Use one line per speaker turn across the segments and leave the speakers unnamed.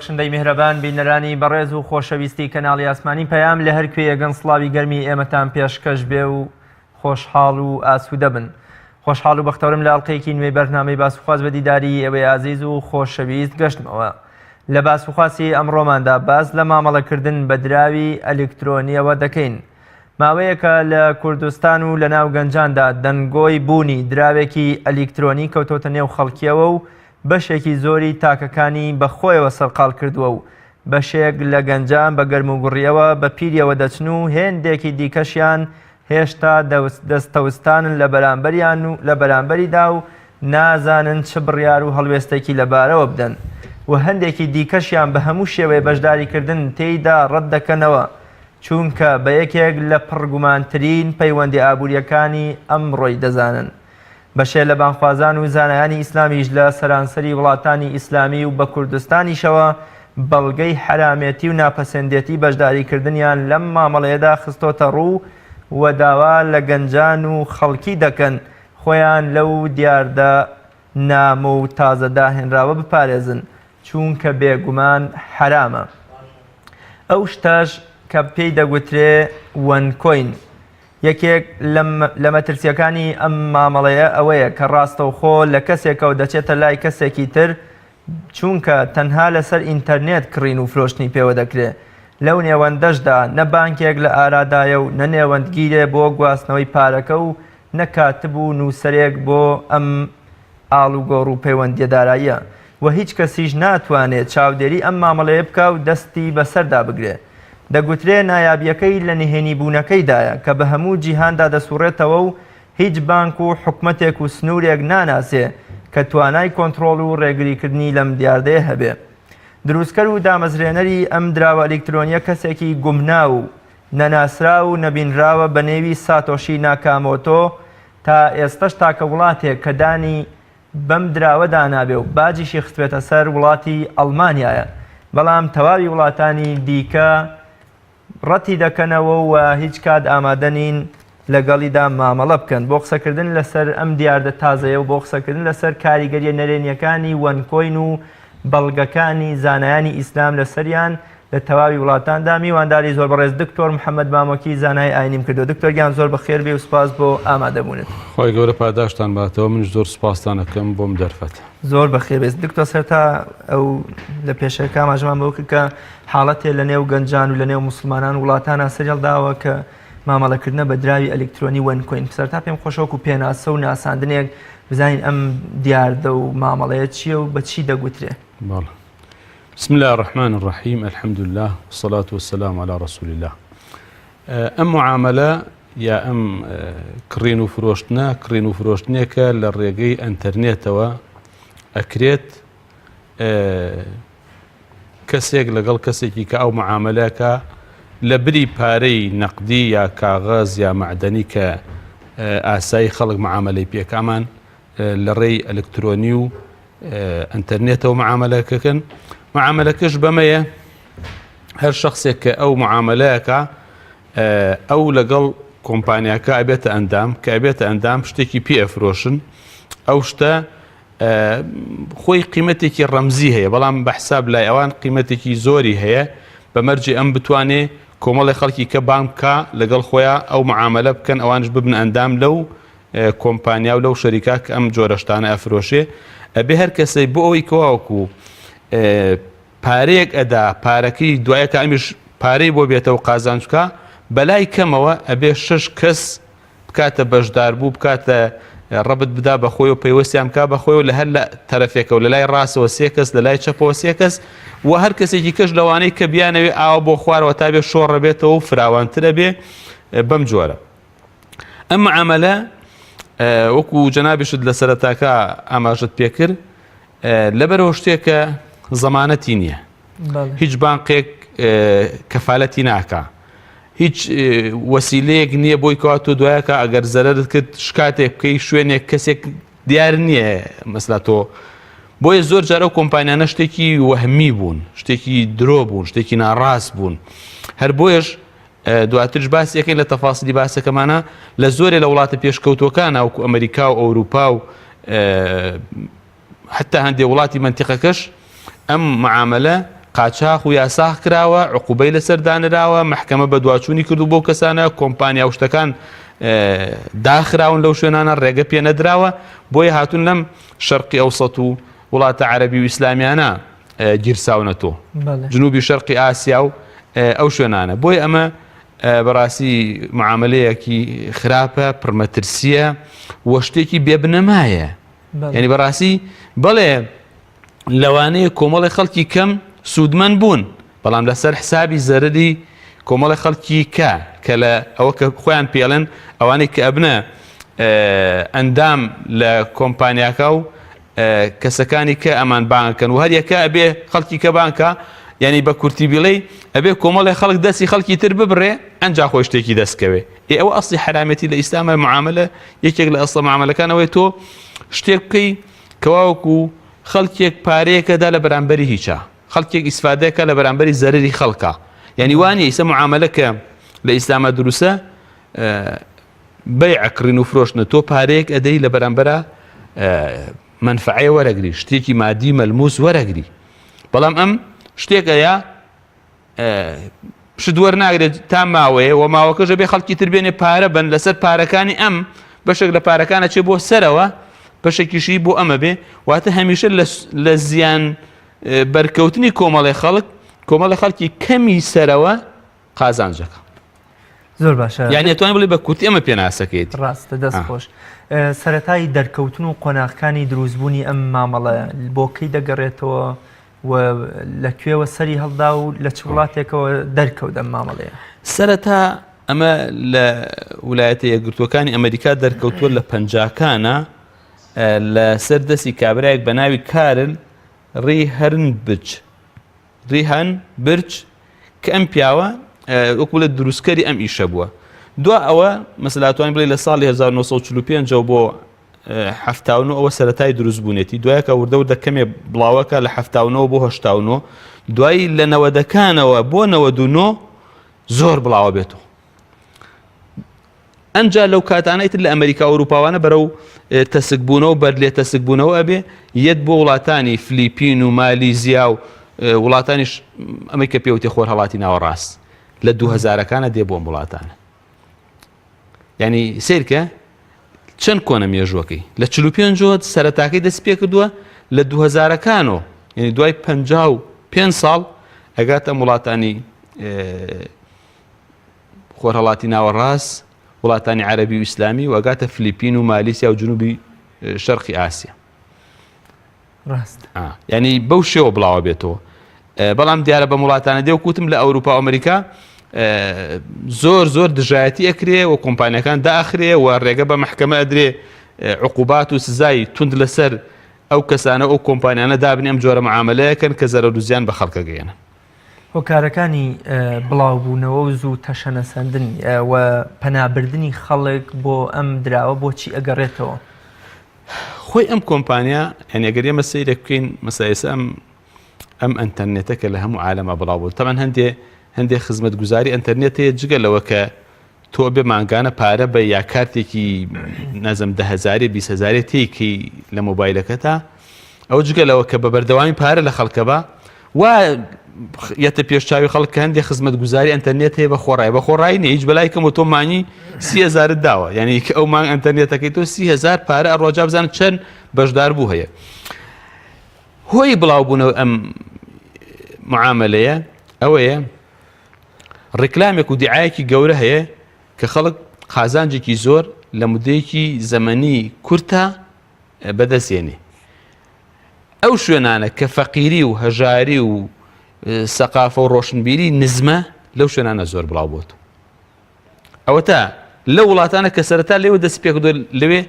بەخشندەی میهرەبان بینەرانی بەڕێز و خۆشەویستی کەناڵی ئاسمانی پەیام لە هەر کوێیەگەن سڵاوی گەرمی ئێمەتان پێشکەش بێ و خۆشحاڵ و ئاسوودە بن. خۆشحاڵ و بەختەورم لە ئەڵقەیەکی نوێی بەرنامەی باسوخواز بە دیداری ئێوەی ئازیز و خۆشەویست گەشتمەوە. لە باسوخواسی ئەمڕۆماندا باس لە مامەڵەکردن بە دراوی ئەلکترۆنیەوە دەکەین. ماوەیەکە لە کوردستان و لە ناو گەنجاندا دەنگۆی بوونی دراوێکی ئەلکترۆنی کەوتۆتە نێو خەڵکیەوە و بەشێکی زۆری تاکەکانی بەخۆیەوە سەرقاڵ کردووە و بەشێک لە گەنجان بە گەرم و گوڕیەوە بە پیریەوە دەچن و هێندێکی دیکەشیان هێشتا دەستەوستانن لە بەرامبەریدا و نازانن چ بڕیار و هەڵوێستێکی لەبارەوە بدەن و هەندێکی دیکەشیان بە هەموو شێوەیە بەشداریکردن تێیدا ڕەت دەکەنەوە چونکە بە یەکێک لە پڕگومانترین پەیوەندی ئابوووریەکانی ئەمڕۆی دەزانن. بەشێ لە بانخوازان و زانایانی ئیسلامیش لە سەرانسەری وڵاتانی ئیسلامی و بە کوردستانیشەوە بەڵگەی حرامێتی و ناپەسەندێتی بەشداریکردنیان لەم مامەڵەیەدا خستۆتە ڕوو و داوا لە گەنجان و خەڵکی دەکەن خۆیان لەو دیاردە نامە و تازەدا هێنراوە بپارێزن چونکە بێگومان حرامە. ئەو شتەش کە پێی دەگوترێ وەنکۆین. یەکێک لە مەترسیەکانی ئەم مامەڵەیە ئەوەیە کە ڕاستەوخۆ لە کەسێکەوە دەچێتە لای کەسێکی تر چونکە تەنها لەسەر ئینتەرنێت کڕین و فرۆشتنی پێوە دەکرێت. لەو نێوەندەشدا نە بانکێک لە ئارادایە و نە نێوەندگیرێ بۆ گواستنەوەی پارەکە و نەکاتب و نووسەرێک بۆ ئەم ئاڵوگۆڕ و پەیوەندیەداراییە و هیچ کەسیش ناتوانێت چاودێری ئەم مامەڵەیە بکە و دەستی بەسەردا بگرێت. دەگوترێ نایابیەکەی لە نهێنی بوونەکەیدایە کە بە هەموو جیهاندا دەسوڕێتەوە و هیچ بانک و حکومەتێک و سنوورێک ناناسێ کە توانای کۆنتڕۆڵ و ڕێگریکردنی لەم دیاردەیە هەبێ. دروستکەر و دامەزرێنەری ئەم دراوە ئەلکترۆنیە کەسێکی گومنا و نەناسرا و نەبینراوە بە نێوی ساتۆشی ناکامۆتۆ تا ئێستش تاکە وڵاتێک کە دانی بەم دراوە دانابێ و باجیشی خستوێتە سەر وڵاتی ئەڵمانیایە بەڵام تەواوی وڵاتانی دیکە ڕەتی دەکەنەوە و هیچ کات ئامادە نین لەگەڵیدا مامەڵە بکەن بۆ قسەکردن لەسەر ئەم دیاردە تازەیە و بۆ قسەکردن لەسەر کاریگەریە نەرێنیەکانی وەنکۆین و بەڵگەکانی زانایانی ئیسلام لەسەریان لە تەواوی وڵاتاندا میوانداری زۆر بەڕێز دکتۆر محەممەد مامۆکی زانای ئاینیم کردو. دکتۆر گیان زۆر بەخێر بێ و سپاس بۆ ئامادەبوونت.
خۆی گەورە پاداشتان باتەوە منش زۆر سپاستان دەکەم بۆم دەرفەت.
زۆر بەخێر بێت دکتۆر سەرتا ئەو لە پێشەکە ئاماژەمان بەوە کە حاڵەتێ لە نێو گەنجان و لە نێو مسلمانان وڵاتانە سەرێڵداوە کە مامەڵەکردنە بە دراوی ئەلکترۆنی وەنکۆین. سەرتا پێم خۆشەوەکو پێناسە و ناساندنێک بزانین ئەم دیاردە و مامەڵەیە چییە و بە چی دەگوترێ.
بسم الله الرحمن الرحيم الحمد لله والصلاة والسلام على رسول الله. ئەم معاملە یا ئەم کڕین و فرۆشتنێکە لە ڕێگەی ئەنتەرنێتەوە ئەکرێت کەسێک لەگەڵ کەسێکی کە ئەو معاملەکە لە بری پارەی نەقدی یا کاغەز یا معدەنی کە ئاسایی خەڵک معاملەی پێکامان لە ڕێی ئەلکترۆنی و ئەنتەرنێتەوە معاملەکەکەن. معاملەکەش بەمەیە هەر شخصێک کە ئەو معاملەیەکە ئەو لەگەڵ کۆمپانیاکە ئەبێتە ئەندام کە ئەبێتە ئەندام شتێکی پێ ئەفرۆشن ئەو شتە خۆی قیمەتێکی ڕەمزی هەیە بەڵام بە حساب لای ئەوان قیمەتێکی زۆری هەیە بەمەرجێ ئەم بتوانێ کۆمەڵی خەڵکی کە بانکە لەگەڵ خۆیان ئەو معاملە بکەن ئەوانش ببن ئەندام لەو کۆمپانیا و لەو شەریکا کە ئەم جۆرەشتانە ئەفرۆشێ ئەبێ هەر کەسەی بۆ ئەوەی کەواوەکو پارەیەک ئەدا پارەکەی دوایەکە ئەمیش پارەی بۆ بێتەوە قازانچکە بەلای کەمەوە ئەبێ 6 کەس بکاتە بەشدار بوو بکاتە ڕەبت بدا بەخۆی و پەیوەستیان بکا بەخۆی و لە هەر لە تەرەفێکە و لە لای ڕاستەوە 3 کەس لە لای چەپەوە 3 کەس و هەر کەسێکی کەش لەوانەی کە بیانەوێ ئاوە بۆ خوارەوە تا بێ شۆڕە بێتەوە و فراوانترە بێ بەم جۆرە. ئەم معاملە وەکو جەنابیشت لە سەرەتاکە ئاماژت پێکرد لەبەرەوە شتێکە زەمانەتی نییە هیچ بانقێک کەفالەتی ناکە هیچ وەسیلەیەک نییە بۆی کەواتۆ دوایەکە ئەگەر زەرەرت کرد شکاتێک بکەی شوێنێک کەسێک دیار نییە مەسلا تۆ بۆیە زۆر جارە و کۆمپانیانە شتێکی وەهمی بوون شتێکی درۆ بوون شتێکی ناڕاست بوون هەر بۆیەش دواترش باسیەکەی لە تەفاسیلی باسەکەمانە لە زۆرێ لە وڵاتە پێشکەوتوەکان ناوکو ئەمریکا و ئەوروپا و حتى هەندێک وڵاتی منتیقەکەش ئەم معاملە قاچاق و یاساخ کراوە عقوبەی لەسەر دانراوە محکەمە بە دواچوونی کردو بۆ کەسانە کۆمپانیا و شتەکان داخراون لەو شوێنانە ڕێگە پێ نەدراوە بۆیە هاتوون لەم شەرقی ئەوسەط و وڵاتە عەرەبی و ئیسلامیانە گیرساونەتەوە جنوبی شەرقی ئاسیا و ئەو شوێنانە بۆی ئەمە بەڕاستی معاملەیەکی خراپە پڕمەترسیە وە شتێکی بێبنەمایە یعنی بەڕاستی بەڵێ لەوانەیە کۆمەڵی خەڵکی کەم سوودمەند بوون بەڵام لەسەر حسابی زەرری کۆمەڵی خەڵکی کە لە ئەوە کە خۆیان پێڵێن ئەوانەی کە ئەبنە ئەندام لە کۆمپانیاکە و کەسەکانی کە ئەمان بانکەن و هەر یەکە ئەبێ خەڵکی کە بانکە یعنی بە کورتی بیڵێ ئەبێ کۆمەڵی خەڵک دەستی خەڵکی تر ببڕێ ئەنجا خۆی شتێکی دەستکەوێ ئەوە ئەسڵی حرامەتی لە ئیسلامە معاملە یەکێک لە ئەسڵ معاملەکانەوەی تۆ شتێک بکەی کەواوەکو خەڵکێک پارەیەکەدا لە بەرامبەری هیچە خەڵکێک ئیسفادەیەکە لە بەرامبەری زەرری خەڵکە یعنی وانە ئیسە معاملەکە لە ئیسلامە دروسە بەیعکڕین و فرۆشتنە تۆ پارەیەک ئەدەی لە بەرامبەرە منفعەیە وەرەگری شتێکی مادی مەلموس وەرەگری بەڵام ئەم شتێکەیە شت وەرناگرێت تا ماوەیە و ماوەکەژە بێ خەڵکی تر بێنێ پارە بن لەسەر پارەکانی ئەم بەشێک لە پارەکانە چێ بۆ سەرەوە بەشێکیشی بۆ ئەمە بێ واتە هەمیشە لە زیان بەرکەوتنی کۆمەڵی خەڵکی کەمی سەرەوە قازانجەکە
زۆر باشە
یعنی توانێت بڵێ بە کورتی ئەمە پێناسەکەیت
ڕاستە دەست خۆش سەرەتای دەرکەوتن و قۆناغەکانی دروستبوونی ئەم مامەڵە بۆ کەی دەگەڕێتەوە و لەکوێوە سەری هەڵدا و لە چ وڵاتێکەوە دەرکەوت ئەم مامەڵەیە
سەرەتا ئەمە لە ویلایەتە یەکگرتووەکانی ئەمریکا دەرکەوتووە لە پەنجاکانە لە سەردەستی کابرایەک بە ناوی کارل ریهان برچ کە ئەم پیاوە وەکو لە دروستکەری ئەم ئیشە بووە دوا ئەوە مەسەلاتوانی بڵێ لە ساڵی 1945 بۆ 79 ئەوە سەرەتای دروستبوونێتی دوایەکە وردە کەمێ بڵاوەکە لە 79 بۆ 89 دوایی لە 90ەکانەوە بۆ 99 زۆر بڵاوە بێتەوە ئەنجا لەو کاتانەیتر لە ئەمریکا و ئەوروپاوانە بەرەو تەسکبوونەوە بەرلێ تەسکبوونەوە ئەبێ یەت بۆ وڵاتانی فلیپین و مالیزیا و وڵاتانیش ئەمەی کە پێوتی خۆر هەڵاتی ناوەڕاست لە 2000ەکانە دێ بۆ وڵاتانە یعنی سیرکە چەند کۆنە مێژوەکەی لە 45 سەرەتاکەی دەست پێ کردووە لە 2000ەکانەوە یعنی دوای 55 ساڵ ئەگاتە وڵاتانی خۆر هەڵاتی ناوەڕاست وڵاتانی عەرەبی و ئیسلامی و ئەگاتە فلیپین و مالیسیا و جنوبی شەرقی ئاسیا
ڕاست
یعنی بەو شێوە بڵاوە بێتەوە بەڵام دیارە بە وڵاتانە دێ و کوتم لە ئەوروپا و ئەمریکا زۆر دژایەتی ئەکرێ و کۆمپانیەکان داخرێ و ڕێگە بە محکەمە ئەدرێ عقوبات و سزای تند لەسەر ئەو کەسانە ئەو کۆمپانیانە دابنێ ئەم جۆرە معاملەیەکەن کە زەرەر و زیان بە خەڵکە گەیەنە
هۆکارەکانی بڵاوبوونەوە و زوو تەشەنەسەندن و پەنابردنی خەڵک بۆ ئەم دراوە بۆچی ئەگەڕێتەوە
خۆی ئەم کۆمپانیا هەن ئەگەر ئێمە سەیرە بکەین مەسایسە ئەم ئەنتەرنێتە کە لە هەموو عالەمە بڵاو بوو تەمان هەندێک خزمەتگوزاری ئەنتەرنێت هەیە جگە لەوە کە تۆ بێ مانگانە پارە بە یا کارتێکی نەزم 10,000 20,000 تێکی لە مۆبایلەکەتا ئەو جگە لەوە کە بە بەردەوامی پارە لە خەڵکەبە و یەتە پێشچاوی خەڵک هەندێک خزمەتگوزاری ئەنتەرنێت هەیە بە خۆڕایی نە هیچ بەلای کەم و تۆ مانی 30,000 داوە یعنی کە ئەو مانگ ئەنتەرنێتەکەی تۆ 30,000 پارە ئەڕۆجا بزانن چەند بەشدار بوو هەیە هۆی بڵاوبوونەوە ئەم معاملەیە ئەوەیە ڕێکلامێک و دیعایەکی گەورە هەیە کە خەڵک قازانجێکی زۆر لە مودەیەکی زەمەنی کورتە بەدەستێنێ ئەو شوێنانە کە فەقیری و هەژاری و سەقافە و ڕۆشنبیری نزمە لەو شوێنانە زۆر بڵاو بۆت ئەوە تا لە وڵاتانە کە سەرەتا لێوە دەست پێکردو لەوێ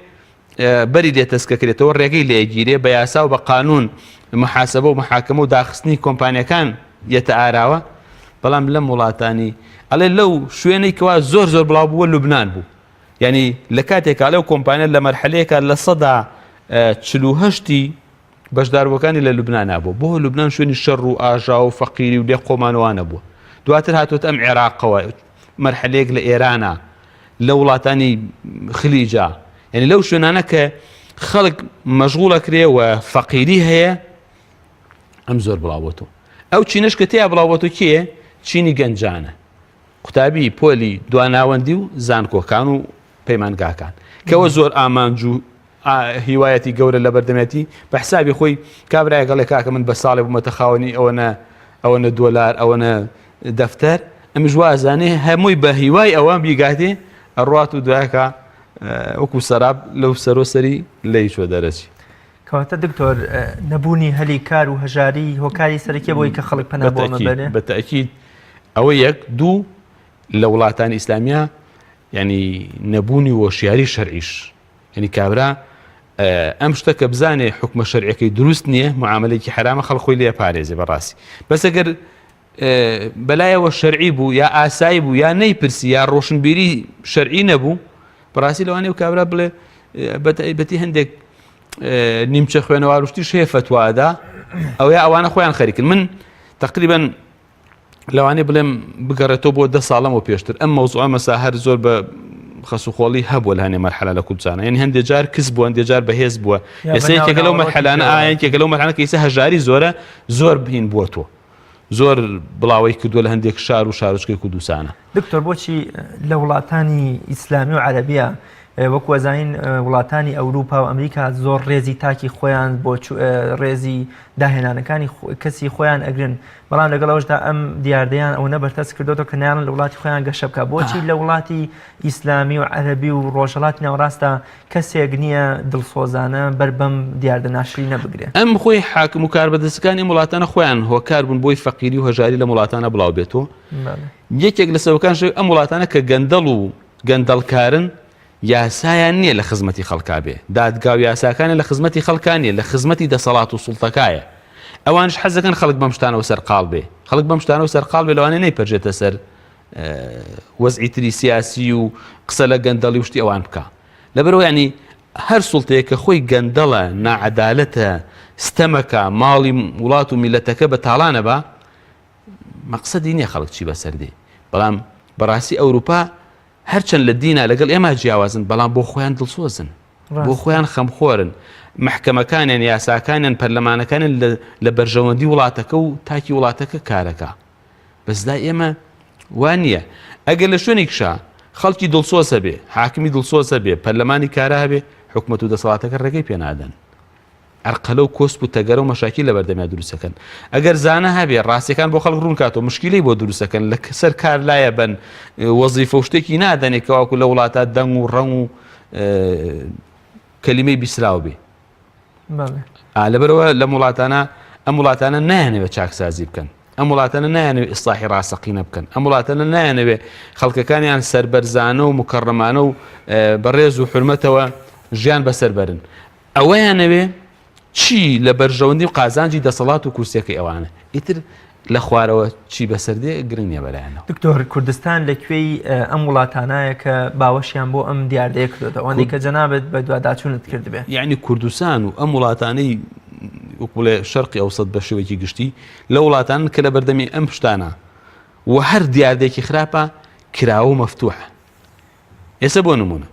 بەری لێ تەسکەکرێتەوە ڕێگەی لێگیرێ بە یاسا و بە قانون محاسبە و محاکمە و داخستنی کۆمپانیەکان یەتە ئاراوە بەڵام لەم وڵاتانی ئەڵێ لەو شوێنەی کەوا زۆر بڵاو بووە لوبنان بوو یعنی لە کاتێکا لەو کۆمپانیا لە مەرحەلەیەکە لە 48 بەشداربووەکانی لە لوبنان نابوو بۆ لوبنان شوێنی شەڕ و ئاژا و فەقیری و لێ قۆمانەوانە بووە دواتر هاتووەتە ئەم عێراقەوە مەرحەلەیەک لە ئێرانە لە وڵاتانی خلیجا یعنی لەو شوێنانە کە خەڵک مەشغوڵەکرێ و فەقیری هەیە ئەم زۆر بڵاوەتەوە ئەو چینەش کە تیا بڵاوەتە کێ چینی گەنجانە قوتابی پۆلی دواناوەندی و زانکۆکان و پەیمانگاکان کەەوە زۆر ئامانج و هیوایەتی گەورە لە بەردەمێتی بە حسابی خۆی کابرای گەڵێ کاکە من بە ساڵێ بوومەتە خاوەنی ئەوەنە دۆلار ئەوەنە دەفتەر ئەمش وازانێ هەمووی بە هیوای ئەوان بیگاتێ ئەڕات و دوایکە وەکو سەراب لەو سەرۆسەری لی چۆ دەرەچی
کەواتە دکتۆر نەبوونی هەلی کار و هەژاری هۆکاری سەرەکیە بۆی کە خەڵک پەنا بۆ مەبەرێ
بەتەکید ئەوە یەک دوو لە وڵاتانی ئیسلامیە ینی نەبوونی وەشیاری شەرعیش ینی کابرا ئەم شتە کە بزانێ حکومە شەرعەکەی دروست نییە معاملەیەکی حرامە خەڵخۆی لێ پارێزێ بەڕاستی بەس ئەگەر بەلایەوە شەرعی بوو یا ئاسایی بوو یا نەیپرسی یا ڕۆشنبیری شەرعی نەبوو بەڕاستی لەوانەیە و کابرا بڵێ بەتایبەتی هەندێک نیمچە خوێنەواروشتیش هەیە فتوادا ئەوەیە ئەوانە خۆیان خەریکن من تقریبا لەوانەیە بڵێم بگەڕێتەوە بۆ 10 ساڵەمەوە پێشتر ئەم مەوزوعە مەسا هەر زۆر بە خەسوخۆڵی هەبووە لە هەنێ مەرحەلە لە کوردستانە یعنی هەندێک جار کەس بووە هەندێک جار بەهێز بووە ئێستا یەکێکە لەو مەرحەلانە یەکێکە لەو مەرحەلانە کە ئێستا هەژاری زۆر بهین بووە تۆ زۆر بڵاوی کردووە لە هەندێک شار و شارۆچکەی کوردستانە
دکتۆر بۆچی لە وڵاتانی ئیسلامی و عەرەبیە وەکو وەزانین وڵاتانی ئەوروپا و ئەمریکا زۆر ڕێزی تاکی خۆیان بۆ ڕێزی داهێنانەکانی کەسی خۆیان ئەگرن بەڵام لەگەڵەوەشدا ئەم دیاردەیان ئەوە بەرتەس کردوەوە کە نیان لە وڵاتی خۆیان گەشە بکە بۆچی لە وڵاتی ئیسلامی و عەرەبی و ڕۆژهەڵاتی ناوەڕاستە کەسێک نییە دڵسۆزانە بەربەم دیاردە ناشری نەبگرێ
ئەم خۆی حاکم و کاربەدەستەکانی وڵاتانە خۆیان هۆکار بوون بۆی فەقیری و هەژاری لە وڵاتانە بڵاو بێتەوە یەکێک لە سەبەکان ئەم وڵاتانە کە گەندەڵ و گەندەڵکارن یاسایان نییە لە خزمەتی خەڵکا بێ دادگا و یاساکانە لە خزمەتی خەڵکانیە لە خزمەتی دەسەڵات و سوڵتەکایە ئەوانش حەزەکەن خەڵک بەم شتانەوە سەرقاڵ بێ خەڵک بەم شتانەوە سەرقاڵ بێ لەوانەیە نەیپەرژێتە سەر وەزعی تری سیاسی و قسە لە گەندەڵی وشتی ئەوان بکە لەبەرەوە ینی هەر سوڵتەیە کە خۆی گەندەڵە ناعەدالەتە ستەمەکە ماڵی وڵات و میلەتەکە بە تاڵانە بە مەقسەدی نییە خەڵک چی بەسەر دێ بەڵام بەڕاستی ئەوروپا هەرچەند لە دینە لەگەڵ ئێمە جیاوازن بەڵام بۆ خۆیان دڵسۆزن بۆ خۆیان خەمخۆرن محکەمەکانیان یاساکانیان پەرلەمانەکانیان لە بەرژەوەندی وڵاتەکە و تاکی وڵاتەکە کارەکە بەسدا ئێمە وان نییە ئەگەر لە شوێنێکشا خەڵکی دڵسۆزە بێ حاکمی دڵسۆزە بێ پەرلەمانی کارە هەبێ حکومەت و دەسەڵاتەکە ڕێگەی پێنادەن ئەرقەلە و کۆسپ و تەگەرە و مەشاکیل لە بەردەمیان دروستەکەن ئەگەر زانە هەبێ ڕاستیەکان بۆ خەڵک ڕوون کاتەوە مشکلەی بۆ دروستەکەن لە سەر کار لایە بن وەزیفە و شتێکی نادەنێت کەواکو لە وڵاتە دەنگ و ڕەنگ و کەلیمەی بیسراو بێ لەبەرەوە لە وڵاتانە ئەم وڵاتانە نایانەوێت چاکسازی بکەن ئەم وڵاتانە نایانەوێت ئیسلاحی ڕاستەقینە بکەن ئەم وڵاتانە نایانەوێت خەڵکەکانیان سەربەرزانە و مکەڕەمانە و بەڕێز و حرمەتەوە ژیان بەسەر بەرن ئەوەیانەوێ چی لە بەرژەوەندی و قازانجی دەسەڵات و کورسەکەی ئەوانە ئیتر لە خوارەوە چی بەسەردێ گرنگ نییە بەلایەنەوە
دکتۆر کوردستان لەکوێی ئەم وڵاتانایە کە باوەشیان بۆ ئەم دیاردەیە کردێتەوە ئەوانەی کە جەنابەت بە دوواداچوونت کردبێ
یعنی کوردستان و ئەم وڵاتانەی وەکوڵێ شەرقی ئەوسەد بە شێوەیەکی گشتی لە وڵاتان کە لە بەردەمی ئەم پشتانە و هەر دیاردێکی خراپە کراوە و مەفتوحە ئێستا بۆ نمونە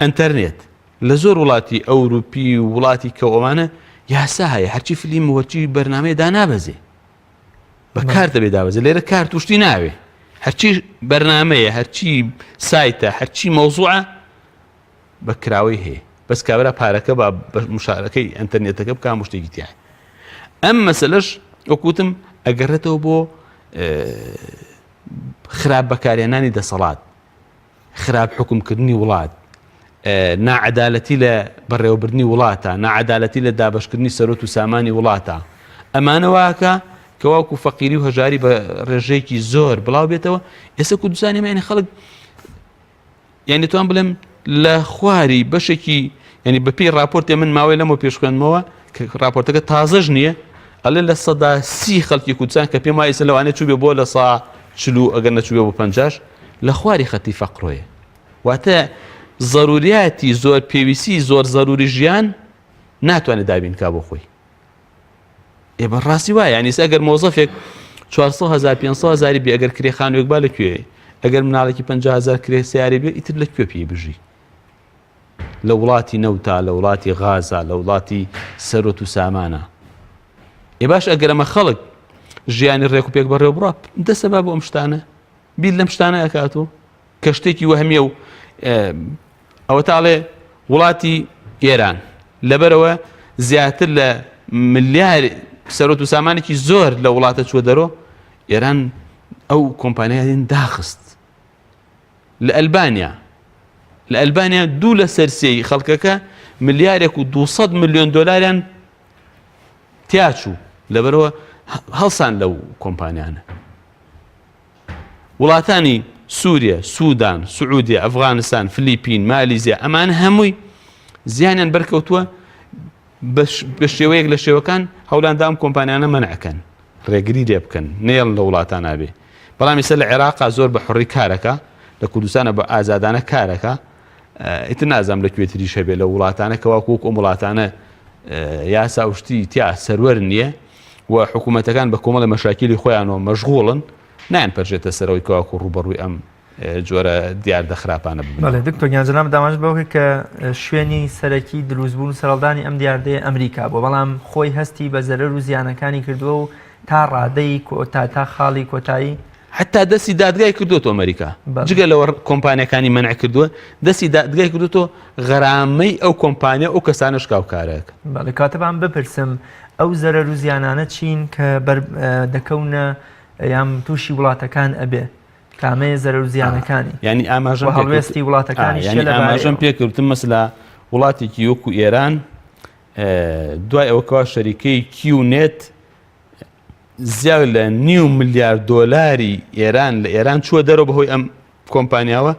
ئەنتەرنێت لە زۆر وڵاتی ئەوروپی و وڵاتی کەوەمانە یاسا هەیە هەرچی فیلم وەرچی بەرنامەیەدا نابەزێ بە کار دەبێ دابەزێ لێرە کار توشتی ناوێ هەرچی بەرنامەیە هەرچی سایتە هەرچی مەوزوعە بە کراوەی هەیە بەس کابرا پارەکە بە مشارەکەی ئەنتەرنێتەکە بکە شتێکی تیایە ئەم مەسەلەش وەکوتم ئەگەڕێتەوە بۆ خراپ بەکارهێنانی دەسەڵات خراپ حکومکردنی وڵات ناعەدالەتی لە بەڕێوەبردننی وڵاتە ناعەدالەتی لە دابەشکردنی سەرۆت و سامانی وڵاتە ئەمانەوەکە کەواکو فەقیری و هەژاری بە ڕێژەیەکی زۆر بڵاو بێتەوە ئێستا کوردستانی مەینە خەڵک یعنی توان بڵێم لە خواری بەشێکی ینی بەپی راپۆرتێ من ماوەی لەمە پێش خوێنمەوە کە راپۆرتەکە تازەش نییە ئەڵێ لە 130 خەڵکی کوردستان کە پێم وایە ئێستا لەوانەیە چوو بێ بۆ لە 140 ئەگەر نەچوو بێ بۆ 50 لە خواری خەتی فەقڕۆیە واتە ضروریاتی زۆر پێویستی زۆر ضروری ژیان ناتوانێت دابینکا بۆ خۆی ئێ بەڕاستی وایە یعنی ئەگەر مۆزەفێک 400,000 500,000 بێ ئەگەر کرێخانوێک با لەکوێ ئەگەر مناڵێکی 50,000 کرێ سیاری بێ ئیتر لەکوێ پێی بژی لە وڵاتی نەوتا لە وڵاتی غازە لە وڵاتی سەرۆت و سامانە ئێ باش ئەگەر ئەمە خەڵک ژیانی ڕێک و پێک بەڕێوە بڕە دەسەبا بۆ ئەم شتانە بیر لەم شتانە ئەکاتەوە کە شتێکی وەهمیە و ئەوە تاڵێ وڵاتی ئێران لەبەرەوە زیاتر لە ملیار سەرۆت و سامانێکی زۆر لە وڵاتە چوە دەرۆ ئێران ئەو کۆمپانیایان داخست لە ئەلبانیا دوو لە سەرسێی خەڵکەکە ملیارێک و 200 ملیۆن دۆلاریان تیاچوو لەبەرەوە هەڵسان لەو کۆمپانیانە وڵاتانی سووریا سوودان سعودیا ئەفغانستان فلیپین مالیزیا ئەمان هەمووی زیانیان بەرکەوتووە بە شێوەیەک لە شێوەکان هەوڵاندا ئەم کۆمپانیانە مەنعەکەن ڕێگری لێ بکەن نێڵ لە وڵاتان نابێ بەڵام ئێستا لە عێراقا زۆر بە حوڕی کارەکە لە کوردستانە بە ئازادانە کارەکە ئیتر نازام لەکوێتری شەبێ لە وڵاتانە کەوا وەک ئەم وڵاتانە یاسا وشتی تیا سەروەر نییە و حکوومەتەکان بە کۆمەڵی مەشاکیلی خۆیانەوە مەشغوڵن نایان پەرژێتە سەرەوەی کەواکو ڕوبەڕووی ئەم جۆرە دیار دەخراپانە بڵێ
دکتۆر گیانجەناب داماژ بەوەی کە شوێنی سەرەکی دروستبوون سەرەڵدانی ئەم دیاردەیە ئەمریکا بۆ بەڵام خۆی هەستی بە زەرەر و زیانەکانی کردووە و تا ڕادەی تا خاڵی کۆتایی
حتا دەستی دادگای کردوتۆ ئەمریکا جگە لەوە کۆمپانیەکانی مەنع کردووە دەستی دادگای کردوتۆ غەرامەی ئەو کۆمپانیا ئەو کەسانە شکاوکارەکە
بەڵێ کاتەبان بپرسم ئەو زەرەر و زیانانە چین کە دەکەونە یان تووشی وڵاتەکان ئەبێ کامەیە زەرەر و زیانەکانی
ینی ئاماژەم
هەڵوێستی وڵاتەکانی
ئاماژەم پێکردم مەسلا وڵاتێکی وەکو ئێران دوای ئەوەکەوا شەریکەی کیونێت زیاد لە 9 ملیار دۆلاری ئێران لە ئێران چووە دەرەوە بەهۆی ئەم کۆمپانیاوە